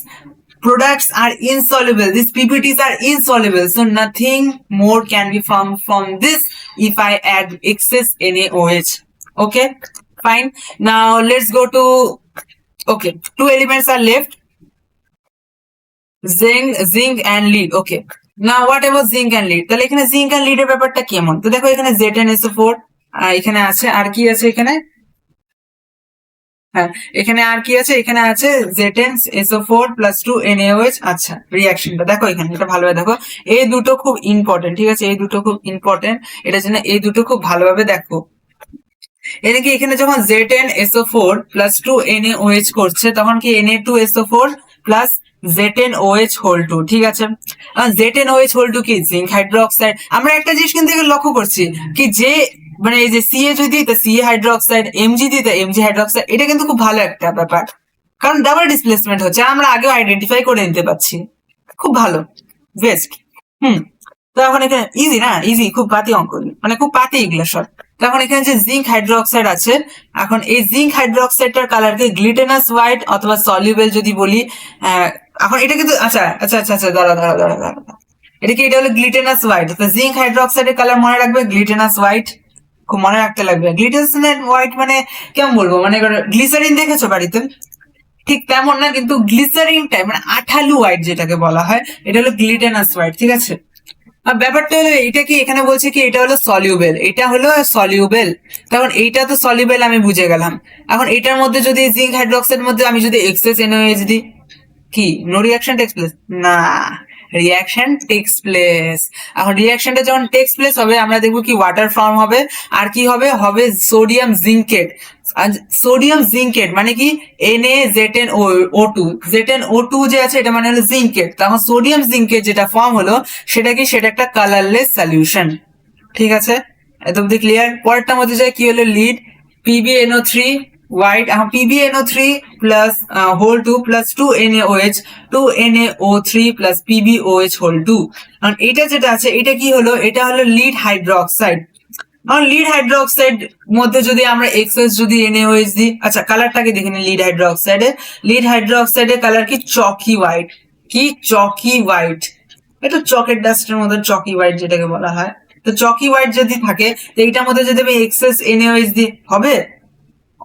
products are insoluble, these ppts are insoluble, so nothing more can be formed from this if I add excess NaOH. Okay, fine. Now let's go to, okay, two elements are left, zinc and lead. Okay, now what about zinc and lead? তাহলে এখানে zinc and lead এর ব্যাপারটা কেমন? তো দেখো এখানে ZnSO4 এখানে আছে, আর কি আছে এখানে, হ্যাঁ এখানে আর কি আছে, এখানে আছে ZnSO4 প্লাস 2 NaOH। আচ্ছা রিয়াকশনটা দেখো এখানে, এটা ভালোভাবে দেখো, এই দুটো খুব ইম্পর্টেন্ট, ঠিক আছে, এই দুটো খুব ইম্পর্টেন্ট, এটার জন্য এই দুটো খুব ভালোভাবে দেখো। এটা কি এখানে যখন ZnSO4 প্লাস 2 NaOH করছে তখন কি Na2SO4 প্লাস ZnOH হোল 2, ঠিক আছে। ZnOH হোল 2 কি জিঙ্ক হাইড্রোক্সাইড। আমরা একটা জিনিস কিন্তু লক্ষ্য করছি কি যে মানে এই যে সিএ যদি দিতে সিএ হাইড্রোক্সাইড, এমজি দিতে এমজি হাইড্রোক্সাইড, এটা কিন্তু খুব ভালো একটা ব্যাপার, কারণ ডাবল ডিসপ্লেসমেন্ট হচ্ছে, আমরা আগেও আইডেন্টিফাই করে নিতে পারছি, খুব ভালো, বেস্ট। তো এখন এখানে ইজি না, ইজি, খুব পাতি অঙ্ক, মানে খুব পাতি এগুলো সব। তখন এখানে যে জিঙ্ক হাইড্রোক্সাইড আছে, এখন এই জিঙ্ক হাইড্রোক্সাইডটার কালারকে গ্লিটেনাস হোয়াইট অথবা সলিউবেল যদি বলি, এখন এটা কিন্তু আচ্ছা আচ্ছা আচ্ছা আচ্ছা দাঁড়া দাঁড়া দাঁড়া দাঁড়া, এটা কি, এটা হলো গ্লিটেনাস হোয়াইট। তো জিঙ্ক হাইড্রোক্সাইডের কালার মনে রাখবে গ্লিটেনাস হোয়াইট, খুব মনে রাখতে লাগবে। গ্লিটেনাস হোয়াইট মানে কেমন বলবো, মানে গ্লিসারিন দেখেছো বাড়িতে, ঠিক তেমন না, কিন্তু গ্লিসারিন টাইপ মানে আঠালু হোয়াইট যেটাকে বলা হয়, এটা হলো গ্লিটেনাস হোয়াইট, ঠিক আছে। আর ব্যাপারটা হলো এটা কি এখানে বলছে কি এটা হলো সলিউবেল, এটা হলো সলিউবেল, তখন এইটা তো সলিউবেল আমি বুঝে গেলাম। এখন এটার মধ্যে যদি জিঙ্ক হাইড্রোক্সাইড মধ্যে আমি যদি এক্সেস NaOH দিই, কি নো রিয়াকশন টেক্স প্লেস? না, রিয়াকশন টেক্স প্লেস। এখন রিয়াকশনটা যখন টেক্স প্লেস হবে আমরা দেখবো কি ওয়াটার ফর্ম হবে, আর কি হবে, হবে সোডিয়াম জিঙ্কেট। সোডিয়াম জিঙ্কেট মানে কি NaZnO2, ZnO2 যে আছে এটা মানে হলো জিঙ্কেট, তখন সোডিয়াম জিঙ্কেট যেটা ফর্ম হলো সেটা কি, সেটা একটা কালারলেস সলিউশন, ঠিক আছে, একদম ক্লিয়ার। পরেরটার মধ্যে যায় কি হলো lead, PbNO3 white, PbNO3 plus whole 2 plus 2 NaOH, 2 NaO3 plus PbOH whole 2। আর এটা যেটা আছে এটা কি হলো, এটা হলো লিড হাইড্রোক্সাইড। আর লিড হাইড্রোক্সাইড মধ্যে যদি আমরা এক্সেস যদি NaOH দিই, আচ্ছা কালারটাকে দেখে নিই, লিড হাইড্রোক্সাইডের কালার কি চকি হোয়াইট, কি চকি হোয়াইট, এটা চকের ডাস্টের মধ্যে চকি হোয়াইট যেটাকে বলা হয়। তো চকি হোয়াইট যদি থাকে তো এইটার মধ্যে যদি আমি এক্সেস NaOH দিই হবে,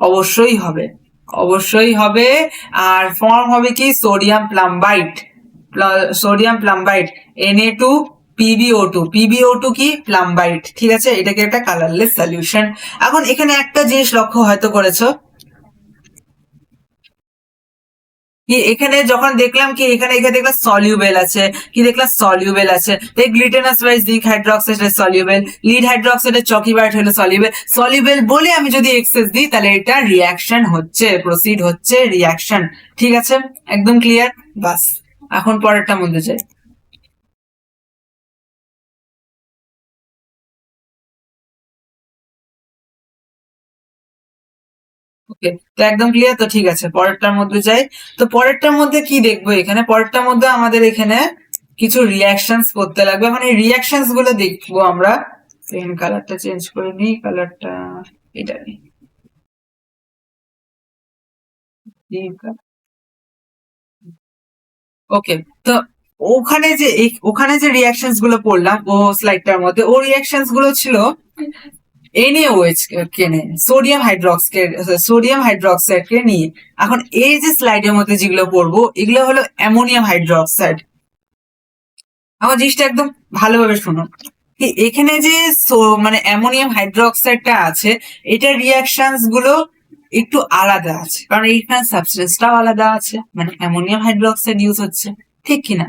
অবশ্যই হবে, অবশ্যই হবে। আর ফর্ম হবে কি sodium প্লাম্বাইট, sodium প্লাম্বাইট Na2 PbO2, PbO2 কি প্লাম্বাইট, ঠিক আছে, এটাকে একটা কালারলেস সলিউশন। এখন এখানে একটা জিনিস লক্ষ্য হয়তো করেছো কি, এখানে যখন দেখলাম কি এখানে এখানে দেখলাম সলিউবেল আছে, কি দেখলাম সলিউবেল আছে, এই gelatinous white zinc hydroxide soluble, lead হাইড্রোক্সাইডের চকি হোয়াইট হলো সলিউবেল, সলিউবেল বলে আমি যদি এক্সেস দিই তাহলে এটা রিয়াকশন হচ্ছে, প্রসিড হচ্ছে রিয়াকশন, ঠিক আছে, একদম ক্লিয়ার। বাস এখন পরেরটা মধ্যে যাই। ওকে, তো একদম ক্লিয়ার, তো ঠিক আছে পরেরটার মধ্যে যাই। তো পরেরটার মধ্যে কি দেখবো, এখানে পরেরটার মধ্যে আমাদের এখানে কিছু রিয়াকশনস করতে লাগবে, মানে রিয়াকশনস গুলো দেখবো আমরা। এখানে কালারটা চেঞ্জ করে নিই, কালারটা এটা নিই, ওকে। তো ওখানে যে রিয়াকশনস গুলো পড়লাম ও স্লাইডটার মধ্যে, ও রিয়াকশনস গুলো ছিল NaOH কে নিয়ে, সোডিয়াম হাইড্রোক্সাইড কে নিয়ে। এখন এই যে স্লাইডের মধ্যে যেগুলো পড়বো এগুলো হলো অ্যামোনিয়াম হাইড্রোক্সাইড। আমার জিনিসটা একদম ভালোভাবে শুনুন, এখানে যে মানে অ্যামোনিয়াম হাইড্রোক্সাইডটা আছে এটার রিয়াকশনস গুলো একটু আলাদা আছে, কারণ এইখানে সাবস্টেন্সটাও আলাদা আছে, মানে অ্যামোনিয়াম হাইড্রোক্সাইড ইউজ হচ্ছে, ঠিক কিনা।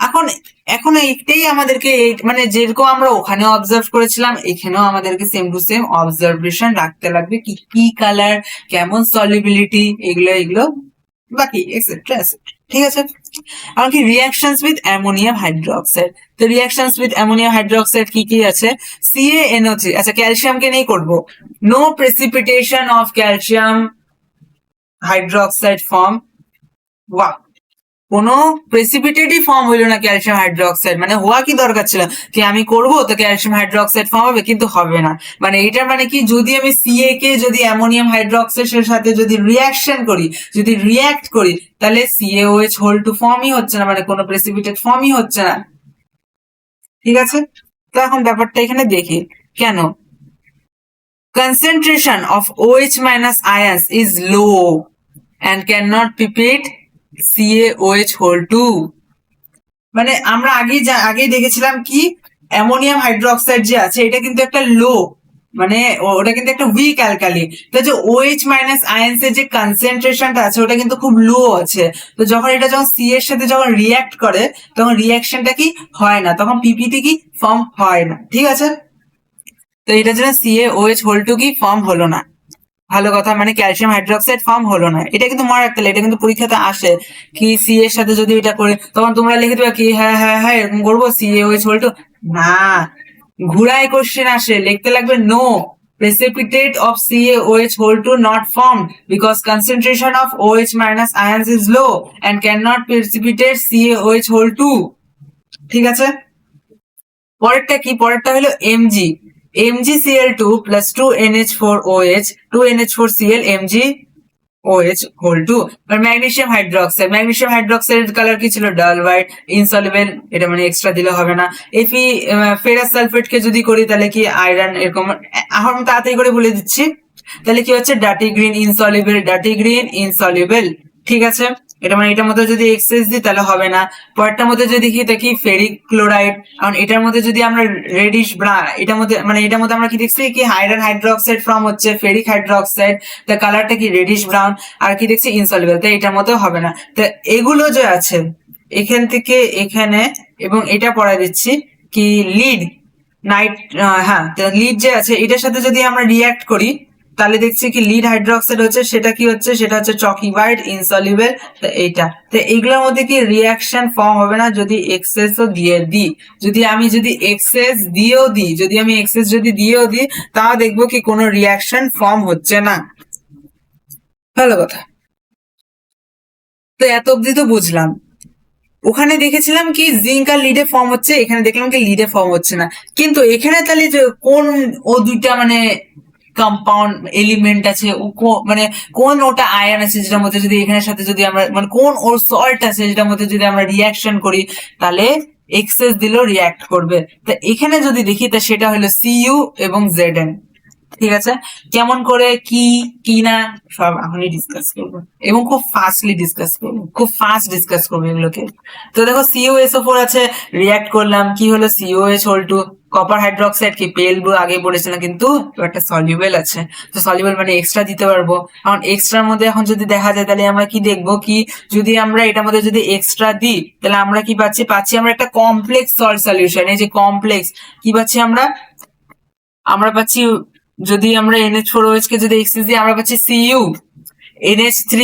এখন এখন এইটাই আমাদেরকে মানে যেরকম আমরা ওখানে অবজার্ভ করেছিলাম এখানেও আমাদেরকে সেম টু সেম অবজারভেশন রাখতে লাগবে, কি কালার, কেমন সলিবিলিটি, এগুলো বাকি এক্সেট্রা, ঠিক আছে। এমনকি রিয়াকশনস উইথ অ্যামোনিয়াম হাইড্রোক্সাইড, তো রিয়াকশনস উইথ অ্যামোনিয়াম হাইড্রোক্সাইড কি কি আছে? CaNO3, আচ্ছা ক্যালসিয়ামকে নিয়ে করবো। No precipitation of calcium hydroxide form, wow, কোনো প্রেসিপিটেটই ফর্ম হইলো না ক্যালসিয়াম হাইড্রোক্সাইড, মানে হওয়া কি দরকার ছিল কি আমি করব তো ক্যালসিয়াম হাইড্রোক্সাইড ফর্ম হবে, কিন্তু হবে না। মানে এটার মানে কি, যদি আমি Ca কে যদি অ্যামোনিয়াম হাইড্রোক্সাইডের সাথে যদি রিয়াকশন করি, যদি রিয়াক্ট করি, তাহলে CaOH হোল টু ফর্মই হচ্ছে না, মানে কোনো প্রেসিপিটেট ফর্মই হচ্ছে না। ঠিক আছে, তো এখন ব্যাপারটা এখানে দেখি কেন। concentration of OH minus ions is low and cannot repeat CaOH whole 2, মানে আমরা আগেই দেখেছিলাম কি অ্যামোনিয়াম হাইড্রোক্সাইড যে আছে এটা কিন্তু একটা লো, মানে ওটা কিন্তু একটা উইক অ্যালকালি, তো যে OH মাইনাস আয়ন্স এর যে কনসেন্ট্রেশনটা আছে ওটা কিন্তু খুব লো আছে। তো যখন এটা যখন সি এর সাথে যখন রিয়াক্ট করে তখন রিয়াকশনটা কি হয় না, তখন পিপিটি কি ফর্ম হয় না। ঠিক আছে, তো এটার জন্য CaOH হোল টু কি ফর্ম হলো না। ভালো কথা, মানে ক্যালসিয়াম হাইড্রোক্সাইড ফর্ম হলো না, এটা কিন্তু মনে রাখতে, এটা কিন্তু পরীক্ষাতে আসে কি সি এর সাথে যদি এটা করে তখন তোমরা লিখে দেবে কি হ্যাঁ হ্যাঁ হ্যাঁ এরকম করবো CaOH হোল টু, না, ঘুরায় কোশ্চেন আসে, লিখতে লাগবে no precipitate of CaOH whole 2 not formed because concentration of OH minus ions is low and cannot precipitate CaOH whole 2। ঠিক আছে, পরেরটা কি, পরেরটা হলো Mg, MgCl2 plus 2NH4OH 2NH4Cl MgOH whole 2, আর ম্যাগনেসিয়াম হাইড্রোক্সাইড, ম্যাগনেসিয়াম হাইড্রোক্সাইডের কালার কি ছিল, ডাল white, insoluble, এটা মানে এক্সট্রা দিলে হবে না। এফি ফেরাস সালফেট কে যদি করি তাহলে কি আয়রন, এরকম এখন তাড়াতাড়ি করে বলে দিচ্ছি, তাহলে কি হচ্ছে dirty green insoluble, dirty green insoluble. ঠিক আছে, এটা মানে এটার মধ্যে যদি এক্সেস দিই তাহলে হবে না। পরেরটার মধ্যে যদি দেখি ফেরিক ক্লোরাইড, কারণ এটার মধ্যে যদি আমরা রেডিশ এটার মধ্যে মানে এটার মধ্যে আমরা কি দেখছি কি আয়রন হাইড্রোক্সাইড ফর্ম হচ্ছে ফেরিক হাইড্রোক্সাইড, তার কালারটা কি রেডিশ ব্রাউন, আর কি দেখছি ইনসলিবল, তাই এটার মধ্যে হবে না। তো এগুলো যে আছে এখান থেকে এখানে, এবং এটা পড়া দিচ্ছি কি লিড নাইট, হ্যাঁ লিড যে আছে এটার সাথে যদি আমরা রিয়াক্ট করি তাহলে দেখছি কি লিড হাইড্রোক্সাইড হচ্ছে, সেটা কি হচ্ছে, সেটা হচ্ছে চকি হোয়াইট ইনসলিবল। তো এইটা, তো এইগুলোর মধ্যে কি রিয়াকশন ফর্ম হবে না যদি এক্সেসও দিয়ে দিই, যদি আমি এক্সেস দিয়েও দিই, যদি আমি এক্সেস যদি দিয়েও দিই তাও দেখবো কি কোনো রিয়াকশন ফর্ম হচ্ছে না। ভালো কথা, তো এত অব্দি তো বুঝলাম। ওখানে দেখেছিলাম কি জিঙ্ক আর লিডে ফর্ম হচ্ছে, এখানে দেখলাম কি লিডে ফর্ম হচ্ছে না, কিন্তু এখানে তাহলে যে কোন ও দুইটা মানে কম্পাউন্ড এলিমেন্ট আছে, ও মানে কোন ওটা আয়ন আছে যেটার মধ্যে যদি এখানের সাথে যদি আমরা মানে কোন ওর সল্ট আছে যেটার মধ্যে যদি আমরা রিয়াকশন করি তাহলে এক্সেস দিলেও রিয়াক্ট করবে। তা এখানে যদি দেখি তা সেটা হলো Cu এবং Zn। ঠিক আছে, কেমন করে কি কি না সব এখনই ডিসকাস করবো, এবং খুব ফাস্টলি ডিসকাস করবো, খুব ফাস্ট ডিসকাস করবো এগুলোকে। তো দেখো CuSO4 আছে, রিয়াক্ট করলাম কি হলো COH whole two, copper hydroxide কি পেল ব্লু আগে বলেছিলাম, কিন্তু একটা সলিউবল আছে, তো সলিউবল মানে এক্সট্রা দিতে পারবো। কারণ এক্সট্রার মধ্যে এখন যদি দেখা যায় তাহলে আমরা কি দেখবো কি যদি আমরা এটার মধ্যে যদি এক্সট্রা দিই তাহলে আমরা কি পাচ্ছি আমরা একটা কমপ্লেক্স সল্ট সলিউশন। এই যে কমপ্লেক্স কি পাচ্ছি আমরা পাচ্ছি যদি আমরা NH4OH কে যদি এক্সেস দিই আমরা পাচ্ছি Cu NH3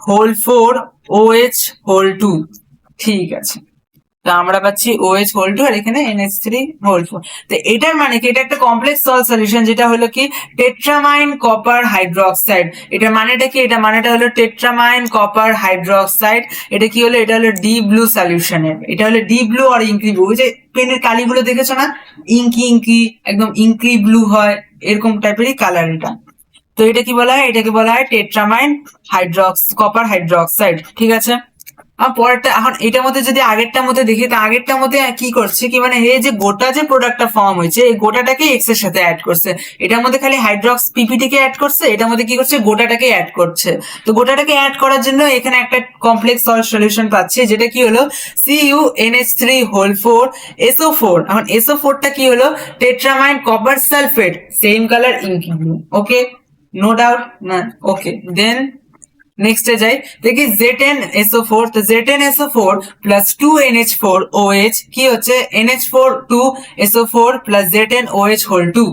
whole 4 OH whole 2। ঠিক আছে, তো আমরা পাচ্ছি OH হোল 2 আর এখানে NH3 হোল 4। তো এটার মানে কি এটা একটা কমপ্লেক্স সল্ট সলিউশন, যেটা হলো কি টেট্রামাইন কপার হাইড্রোক্সাইড। এটার মানেটা কি, এটা মানেটা হলো টেট্রামাইন কপার হাইড্রোক্সাইড। এটা কি হলো, এটা হলো ডি ব্লু সলিউশনের, এটা হলো ডি ব্লু আর ইঙ্কি ব্লু। ওই যে পেনের কালিগুলো দেখেছো না, ইঙ্কি ইঙ্কি একদম ইঙ্কি ব্লু হয়, এরকম টাইপেরই কালার এটা। তো এটা কি বলা হয়, এটাকে বলা হয় টেট্রামাইন কপার হাইড্রোক্সাইড। ঠিক আছে, পরেরটা এখন এটার মধ্যে যদি আগেরটার মধ্যে দেখি, তো আগেরটার মধ্যে কি করছে কি মানে এই যে গোটা যে প্রোডাক্টটা ফর্ম হয়েছে এই গোটাটাকে এক্স এর সাথে অ্যাড করছে, এটার মধ্যে খালি হাইড্রক্স পিপিটি কে অ্যাড করছে, এটার মধ্যে কি করছে গোটাটাকে অ্যাড করছে। তো গোটাটাকে অ্যাড করার জন্য এখানে একটা কমপ্লেক্স সল্ট সলিউশন পাচ্ছে, যেটা কি হলো CuNH3 হোল 4 SO4। এখন SO4 টা কি হলো টেট্রামাইন copper sulphate, same colour ইঙ্কি blue. ওকে, নো ডাউট না, ওকে দেন নেক্সট এ যাই, দেখি Z10SO4, তো Z10SO4 প্লাস 2NH4OH কি হচ্ছে NH4 2SO4 plus Z10OH whole 2।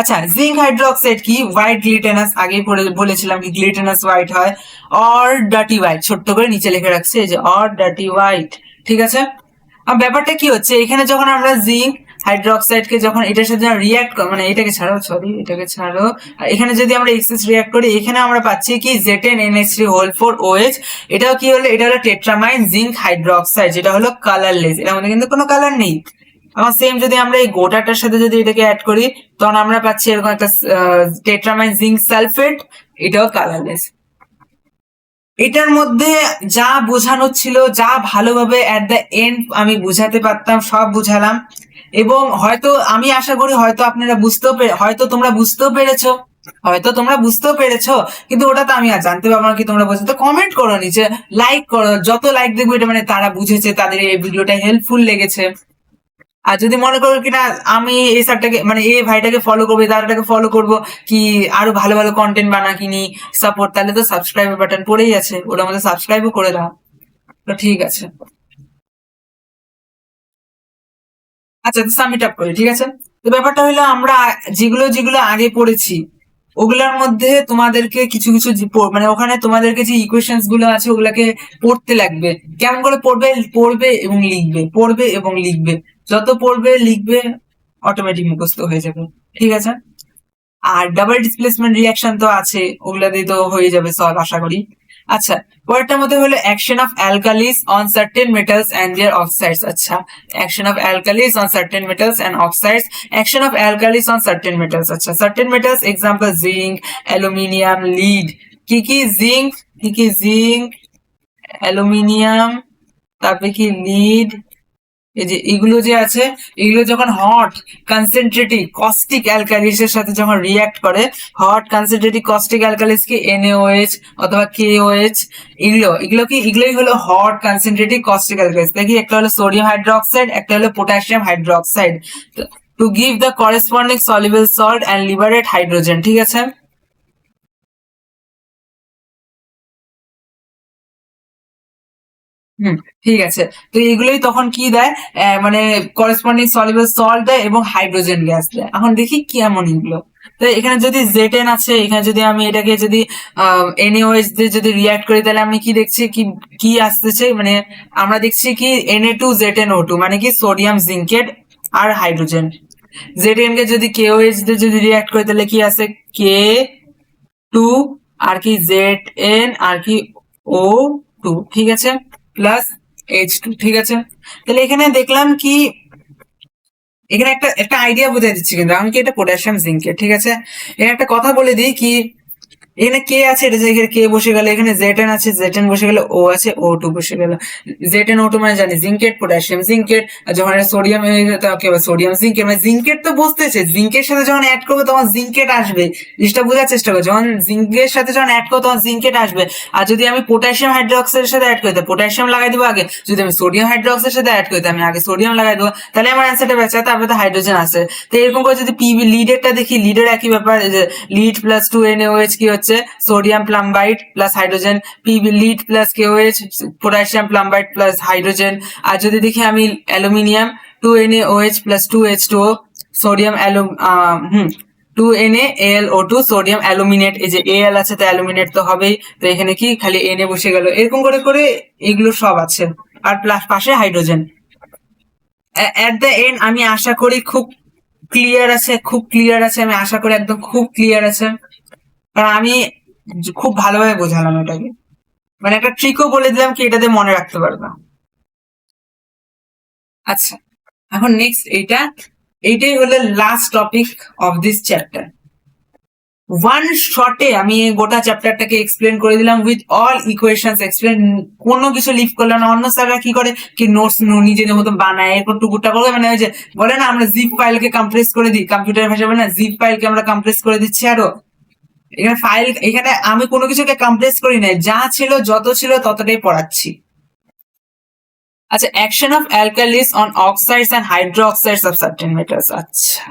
আচ্ছা, জিঙ্ক হাইড্রোক্সাইড কি? হোয়াইট গ্লিটেনাস, আগেই বলেছিলাম কি গ্লিটেনাস হোয়াইট হয়, অর ডার্টি হোয়াইট, ছোট্ট করে নিচে লিখে রাখছে এই যে অর ডার্টি হোয়াইট। ঠিক আছে, আর ব্যাপারটা কি হচ্ছে, এখানে যখন আমরা জিঙ্ক হাইড্রোক্সাইডকে যখন এটার সাথে রিয়াক্ট, মানে এটাকে ছাড়ো, সরি এটাকে ছাড়ো, আর এখানে যদি আমরা এক্সেস রিয়াক্ট করি, এখানে আমরা পাচ্ছি কি Z10NH3 OH। এটাও কি হলো, এটা হলো টেট্রামাইন জিঙ্ক হাইড্রোক্সাইড, যেটা হলো কালারলেস, এর মধ্যে কিন্তু কোনো কালার নেই। আমার সেম যদি আমরা এই গোটাটার সাথে যদি এটাকে অ্যাড করি, তখন আমরা পাচ্ছি এরকম একটা টেট্রামাইন জিঙ্ক সালফেট, এটাও কালারলেস। এটার মধ্যে যা বোঝানো ছিল, যা ভালোভাবে এট দ্য এন্ড আমি বুঝাতে পারতাম সব বুঝালাম, এবং হয়তো আমি আশা করি হয়তো আপনারা হয়তো তোমরা বুঝতেও পেরেছো, হয়তো তোমরা বুঝতেও পেরেছো, কিন্তু ওটা তো আমি আর জানতে পারবো না কি তোমরা বুঝতে। তো কমেন্ট করো নিচে, লাইক করো, যত লাইক দেখবো এটা মানে তারা বুঝেছে, তাদের এই ভিডিওটা হেল্পফুল লেগেছে। আর যদি মনে করো কিনা আমি এই স্যারটাকে মানে এই ভাইটাকে ফলো করবো, তারটাকে ফলো করবো, কি আরো ভালো ভালো কন্টেন্ট বানাকিনি সাপোর্ট, তাহলে তো সাবস্ক্রাইব বাটন পড়েই আছে, ওটা আমাদের সাবস্ক্রাইবও করে দাও। তো ঠিক আছে, আচ্ছা সাবমিট আপ করি, ঠিক আছে। তো ব্যাপারটা হলো আমরা যেগুলো যেগুলো আগে পড়েছি ওগুলোর মধ্যে তোমাদেরকে কিছু কিছু মানে ওখানে তোমাদেরকে যে ইকুয়েশনস গুলো আছে ওগুলাকে পড়তে লাগবে। কেমন করে পড়বে? পড়বে এবং লিখবে, পড়বে এবং লিখবে, যত পড়বে লিখবে অটোমেটিক মুখস্থ হয়ে যাবে। ঠিক আছে, আর ডাবল ডিসপ্লেসমেন্ট রিয়াকশন তো আছে, ওগুলা দিয়ে তো হয়ে যাবে সলভ আশা করি। আচ্ছা, পরেরটার মধ্যে হলো action of alkalis on certain metals and their oxides. আচ্ছা, action of alkalis on certain metals and oxides, action of alkalis on certain metals. আচ্ছা, certain metals example zinc, aluminium, lead. কি কি? জিঙ্ক, কি কি? জিঙ্ক, অ্যালুমিনিয়াম, তারপরে কি lead, এই যে এগুলো যে আছে, এগুলো যখন হট কনসেন্ট্রেটিভ কস্টিক অ্যালকালিস এর সাথে যখন রিয়াক্ট করে, হট কনসেন্ট্রেটিভ কস্টিক অ্যালকালিস কি NaOH অথবা KOH, এগুলো এগুলো কি, এগুলোই হলো হট কনসেন্ট্রেটিভ কস্টিক অ্যালকালিস। দেখি একটা হলো সোডিয়াম হাইড্রোক্সাইড, একটা হলো potassium hydroxide, to give the corresponding soluble salt and liberate hydrogen. ঠিক আছে, হুম, ঠিক আছে। তো এগুলোই তখন কি দেয়, মানে করেসপন্ডিং সলিবল সল্ট দেয় এবং হাইড্রোজেন গ্যাস দেয়। এখন দেখি কি এমন এগুলো। তো এখানে যদি Z10 আছে, এখানে যদি আমি এটাকে যদি NaOH দিয়ে যদি রিয়াক্ট করি, তাহলে আমি কি দেখছি, কি কি আসতেছে, মানে আমরা দেখছি কি Na2ZnO2, মানে কি সোডিয়াম জিঙ্কেট আর হাইড্রোজেন। Zn কে যদি KOH দিয়ে যদি রিয়াক্ট করি, তাহলে কি আছে, K2 আর কি Zn আর কি O2, ঠিক আছে, প্লাস H2। ঠিক আছে, তাহলে এখানে দেখলাম কি, এখানে একটা একটা আইডিয়া বোঝাই দিচ্ছি, কিন্তু আমি কি এটা পটাশিয়াম জিঙ্কেট। ঠিক আছে, এখানে একটা কথা বলে দিই কি, এখানে কে আছে, এটা যে এখানে কে বসে গেল, এখানে Z10 আছে, Z10 বসে গেল, ও আছে, O2 বসে গেল। Z10O2 মানে জানি জিঙ্কেট, পটাশিয়াম জিঙ্কেট, আর যখন এটা সোডিয়াম সোডিয়াম জিঙ্কেট, মানে জিঙ্কেট তো বসতেছে, জিঙ্কের সাথে যখন অ্যাড করবো তখন জিঙ্কেট আসবে। জিনিসটা বোঝার চেষ্টা করো, যখন জিঙ্কের সাথে যখন অ্যাড করবো তখন জিঙ্কেট আসবে। আর যদি আমি পটাশিয়াম হাইড্রোক্সাইডের সাথে অ্যাড করি, পটাশিয়াম লাগাই দেবো আগে, যদি আমি সোডিয়াম হাইড্রোক্সাইডের সাথে অ্যাড করি, আমি আগে সোডিয়াম লাগাই দেবো, তাহলে আমার অ্যান্সারটা বেঁচে, তারপরে তো হাইড্রোজেন আছে। তো এরকম করে যদি পিবি লিডেরটা দেখি, লিডের একই ব্যাপার, লিড প্লাস 2NaOH কি হচ্ছে, sodium plumbite plus hydrogen, PB lead plus KOH, potassium plumbite plus hydrogen. আর যদি দেখি আমি aluminium, 2NaOH plus 2H2O, sodium 2NaAlO2, sodium aluminate, এই যে Al আছে তো অ্যালুমিনেট তো হবেই, তো এখানে কি খালি Na বসে গেল, এরকম করে করে এগুলো সব আছে, আর প্লাস পাশে হাইড্রোজেন। এট দ্য এন্ড আমি আশা করি খুব ক্লিয়ার আছে, খুব ক্লিয়ার আছে, আমি আশা করি একদম খুব ক্লিয়ার আছে, কারণ আমি খুব ভালোভাবে বোঝালাম এটাকে, মানে একটা ট্রিকও বলে দিলাম কি এটাতে মনে রাখতে পারবা। আচ্ছা, এখন নেক্সট এইটাই হলো last topic of this chapter. One শর্টে আমি গোটা চ্যাপ্টারটাকে এক্সপ্লেন করে দিলাম উইথ অল ইকুয়েশনস এক্সপ্লেন, কোনো কিছু লিভ করলাম না। অন্য স্যাররা কি করে, কি নোটস নিজেদের মতো বানায়, এরপর টুকুটা করে, মানে ওই যে বলে না আমরা জিপ ফাইলকে কম্প্রেস করে দিই, কম্পিউটার ভাষায় বলে না জিপ ফাইলকে আমরা কম্প্রেস করে দিচ্ছি। আরো এখানে ফাইল, এখানে আমি কোনো কিছুকে কম্প্রেস করি নাই, যা ছিল যত ছিল ততটাই পড়াচ্ছি। আচ্ছা, action of alkalis on oxides and hydroxides of certain metals. আচ্ছা,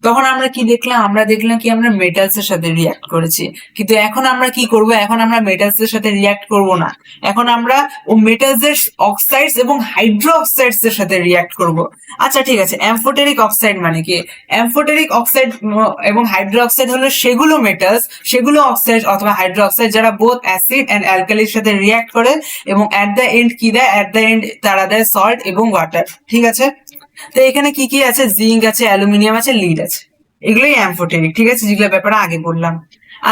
তখন আমরা কি দেখলাম, আমরা দেখলাম কি আমরা মেটালস এর সাথে রিয়াক্ট করেছি। কিন্তু এখন আমরা কি করব, এখন আমরা মেটালস এর সাথে রিয়াক্ট করব না, এখন আমরা ও মেটালস এর অক্সাইডস এবং হাইড্রো অক্সাইডস এর সাথে রিয়াক্ট করব। আচ্ছা ঠিক আছে, অ্যামফোটেরিক অক্সাইড মানে কি? অ্যামফোটেরিক অক্সাইড এবং হাইড্রো অক্সাইড হলো সেগুলো মেটালস, সেগুলো অক্সাইড অথবা হাইড্রো অক্সাইড যারা বোথ অ্যাসিড এন্ড অ্যালকালির সাথে রিয়াক্ট করে এবং এট দ্য এন্ড কি দেয়, এট দ্য এন্ড তারা দেয় সল্ট এবং ওয়াটার। ঠিক আছে, তো এখানে কি কি আছে, জিঙ্ক আছে, অ্যালুমিনিয়াম আছে, লিড আছে, এগুলোই অ্যামফোটেরিক। ঠিক আছে, যেগুলো ব্যাপারে আগে বললাম।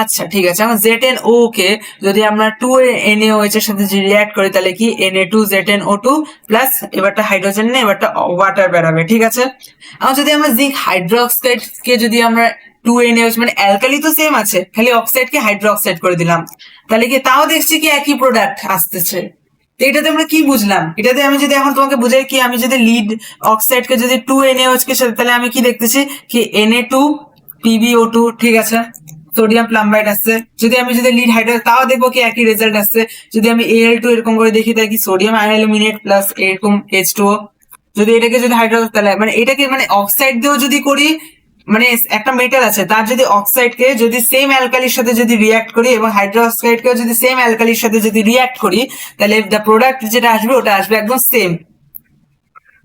আচ্ছা ঠিক আছে, এখন ZnO কে যদি আমরা 2NaOH এর সাথে যদি রিয়াক্ট করি তাহলে কি Na2ZnO2 প্লাস এবারটা হাইড্রোজেন নেই, এবারটা ওয়াটার বেরাবে। ঠিক আছে, এখন যদি আমরা জিঙ্ক হাইড্রোক্সাইড কে যদি আমরা 2NaOH মানে অ্যালকালি তো সেম আছে, খালি অক্সাইড কে হাইড্রো অক্সাইড করে দিলাম, তাহলে কি তাও দেখছি কি একই প্রোডাক্ট আসতেছে। তো এটাতে আমরা কি বুঝলাম, এটাতে আমি যদি এখন তোমাকে বুঝাই কি, আমি যদি লিড অক্সাইড কে যদি 2NaOH কে সাথে, তাহলে আমি কি দেখতেছি কি Na2PbO2। ঠিক আছে, সোডিয়াম প্লাম্বাইড আসছে। যদি আমি যদি লিড হাইড্রো, তাও দেখবো কি একই রেজাল্ট আসছে। যদি আমি Al2 এরকম করে দেখি তাহলে কি সোডিয়াম অ্যালুমিনেট প্লাস এরকম H2O। যদি এটাকে যদি হাইড্রো, তাহলে মানে এটাকে মানে অক্সাইড দিয়েও যদি করি, মানে একটা মেটাল আছে তার যদি অক্সাইড কে যদি সেম অ্যালকালির সাথে যদি রিয়াক্ট করি এবং হাইড্রোক্সাইড কে যদি সেম অ্যালকালির সাথে যদি রিয়াক্ট করি, তাহলে দ্য প্রোডাক্ট যেটা আসবে ওটা আসবে একদম সেম।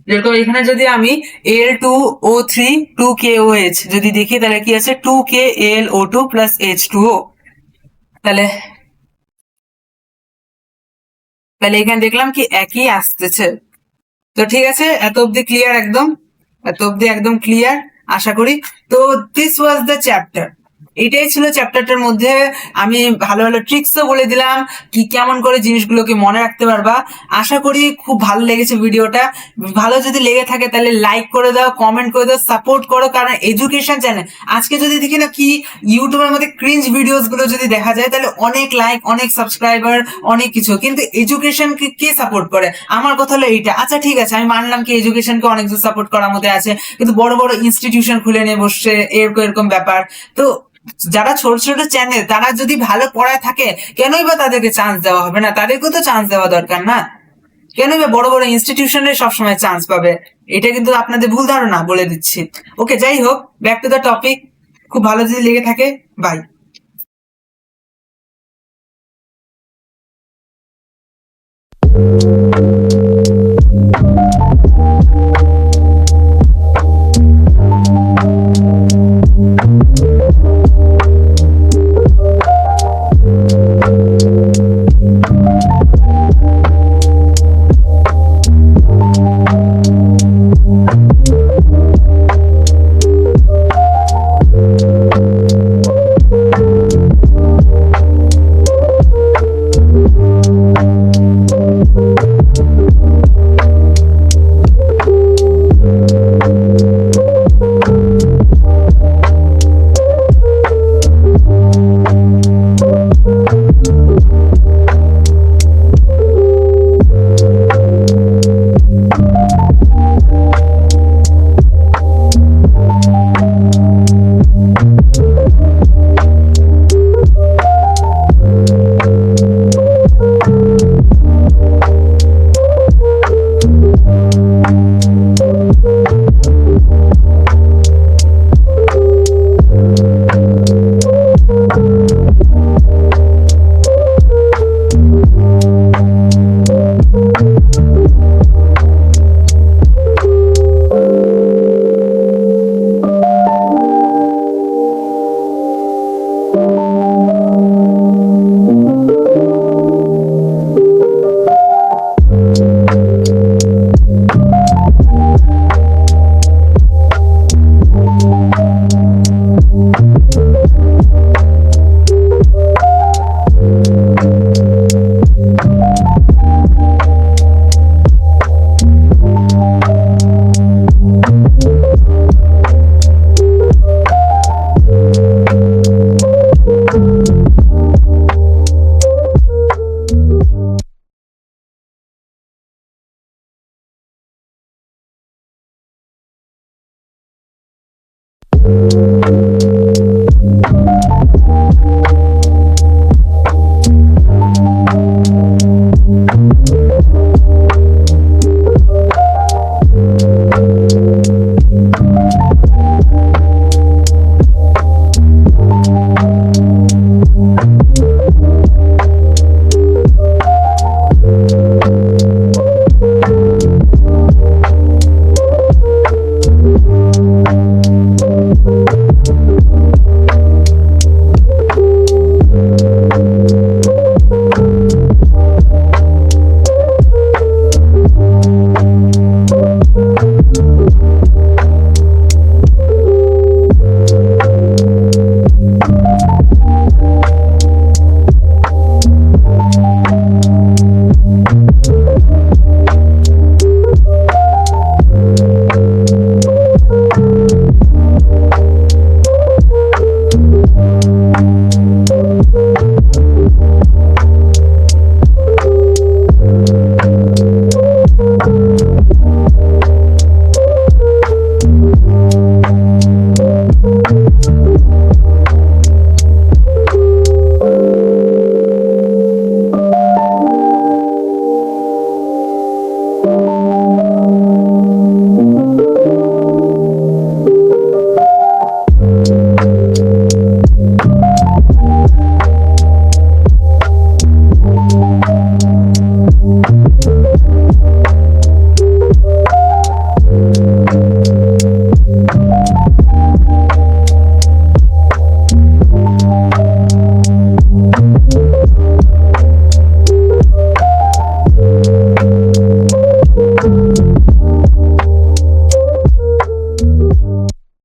যেরকম এখানে যদি আমি Al2O3 2KOH যদি দেখি তাহলে কি আছে 2KAlO2 প্লাস H2O। তাহলে তাহলে এখানে দেখলাম কি একই আসতেছে। তো ঠিক আছে, এত অব্দি ক্লিয়ার, একদম এত অব্দি একদম ক্লিয়ার আশা করি। তো দিস ওয়াজ দ্য চ্যাপ্টার, এটাই ছিল চ্যাপ্টারটার মধ্যে। আমি ভালো ভালো ট্রিক্সও বলে দিলাম কি কেমন করে জিনিসগুলোকে মনে রাখতে পারবা। আশা করি খুব ভালো লেগেছে ভিডিওটা। ভালো যদি লেগে থাকে তাহলে লাইক করে দাও, কমেন্ট করে দাও, সাপোর্ট করো, কারণ এডুকেশন চ্যানেল। আজকে যদি দেখি না কি ইউটিউবের মধ্যে ক্রিঞ্জ ভিডিওস গুলো যদি দেখা যায় তাহলে অনেক লাইক, অনেক সাবস্ক্রাইবার, অনেক কিছু, কিন্তু এডুকেশনকে কে সাপোর্ট করে? আমার কথা হলো এইটা। আচ্ছা ঠিক আছে, আমি মানলাম কি এডুকেশনকে অনেক কিছু সাপোর্ট করার মধ্যে আছে, কিন্তু বড় বড় ইনস্টিটিউশন খুলে নিয়ে বসছে, এরকম এরকম ব্যাপার। তো যারা ছোট ছোট চ্যানেল তারা যদি ভালো পড়ায় থাকে, কেনই বা তাদেরকে চান্স দেওয়া হবে না? তাদেরকেও তো চান্স দেওয়া দরকার না? কেনই বা বড় বড় ইনস্টিটিউশনে সবসময় চান্স পাবে? এটা কিন্তু আপনাদের ভুল ধারণা, বলে দিচ্ছি। ওকে, যাই হোক, ব্যাক টু দ্য টপিক। খুব ভালো যদি লেগে থাকে, বাই।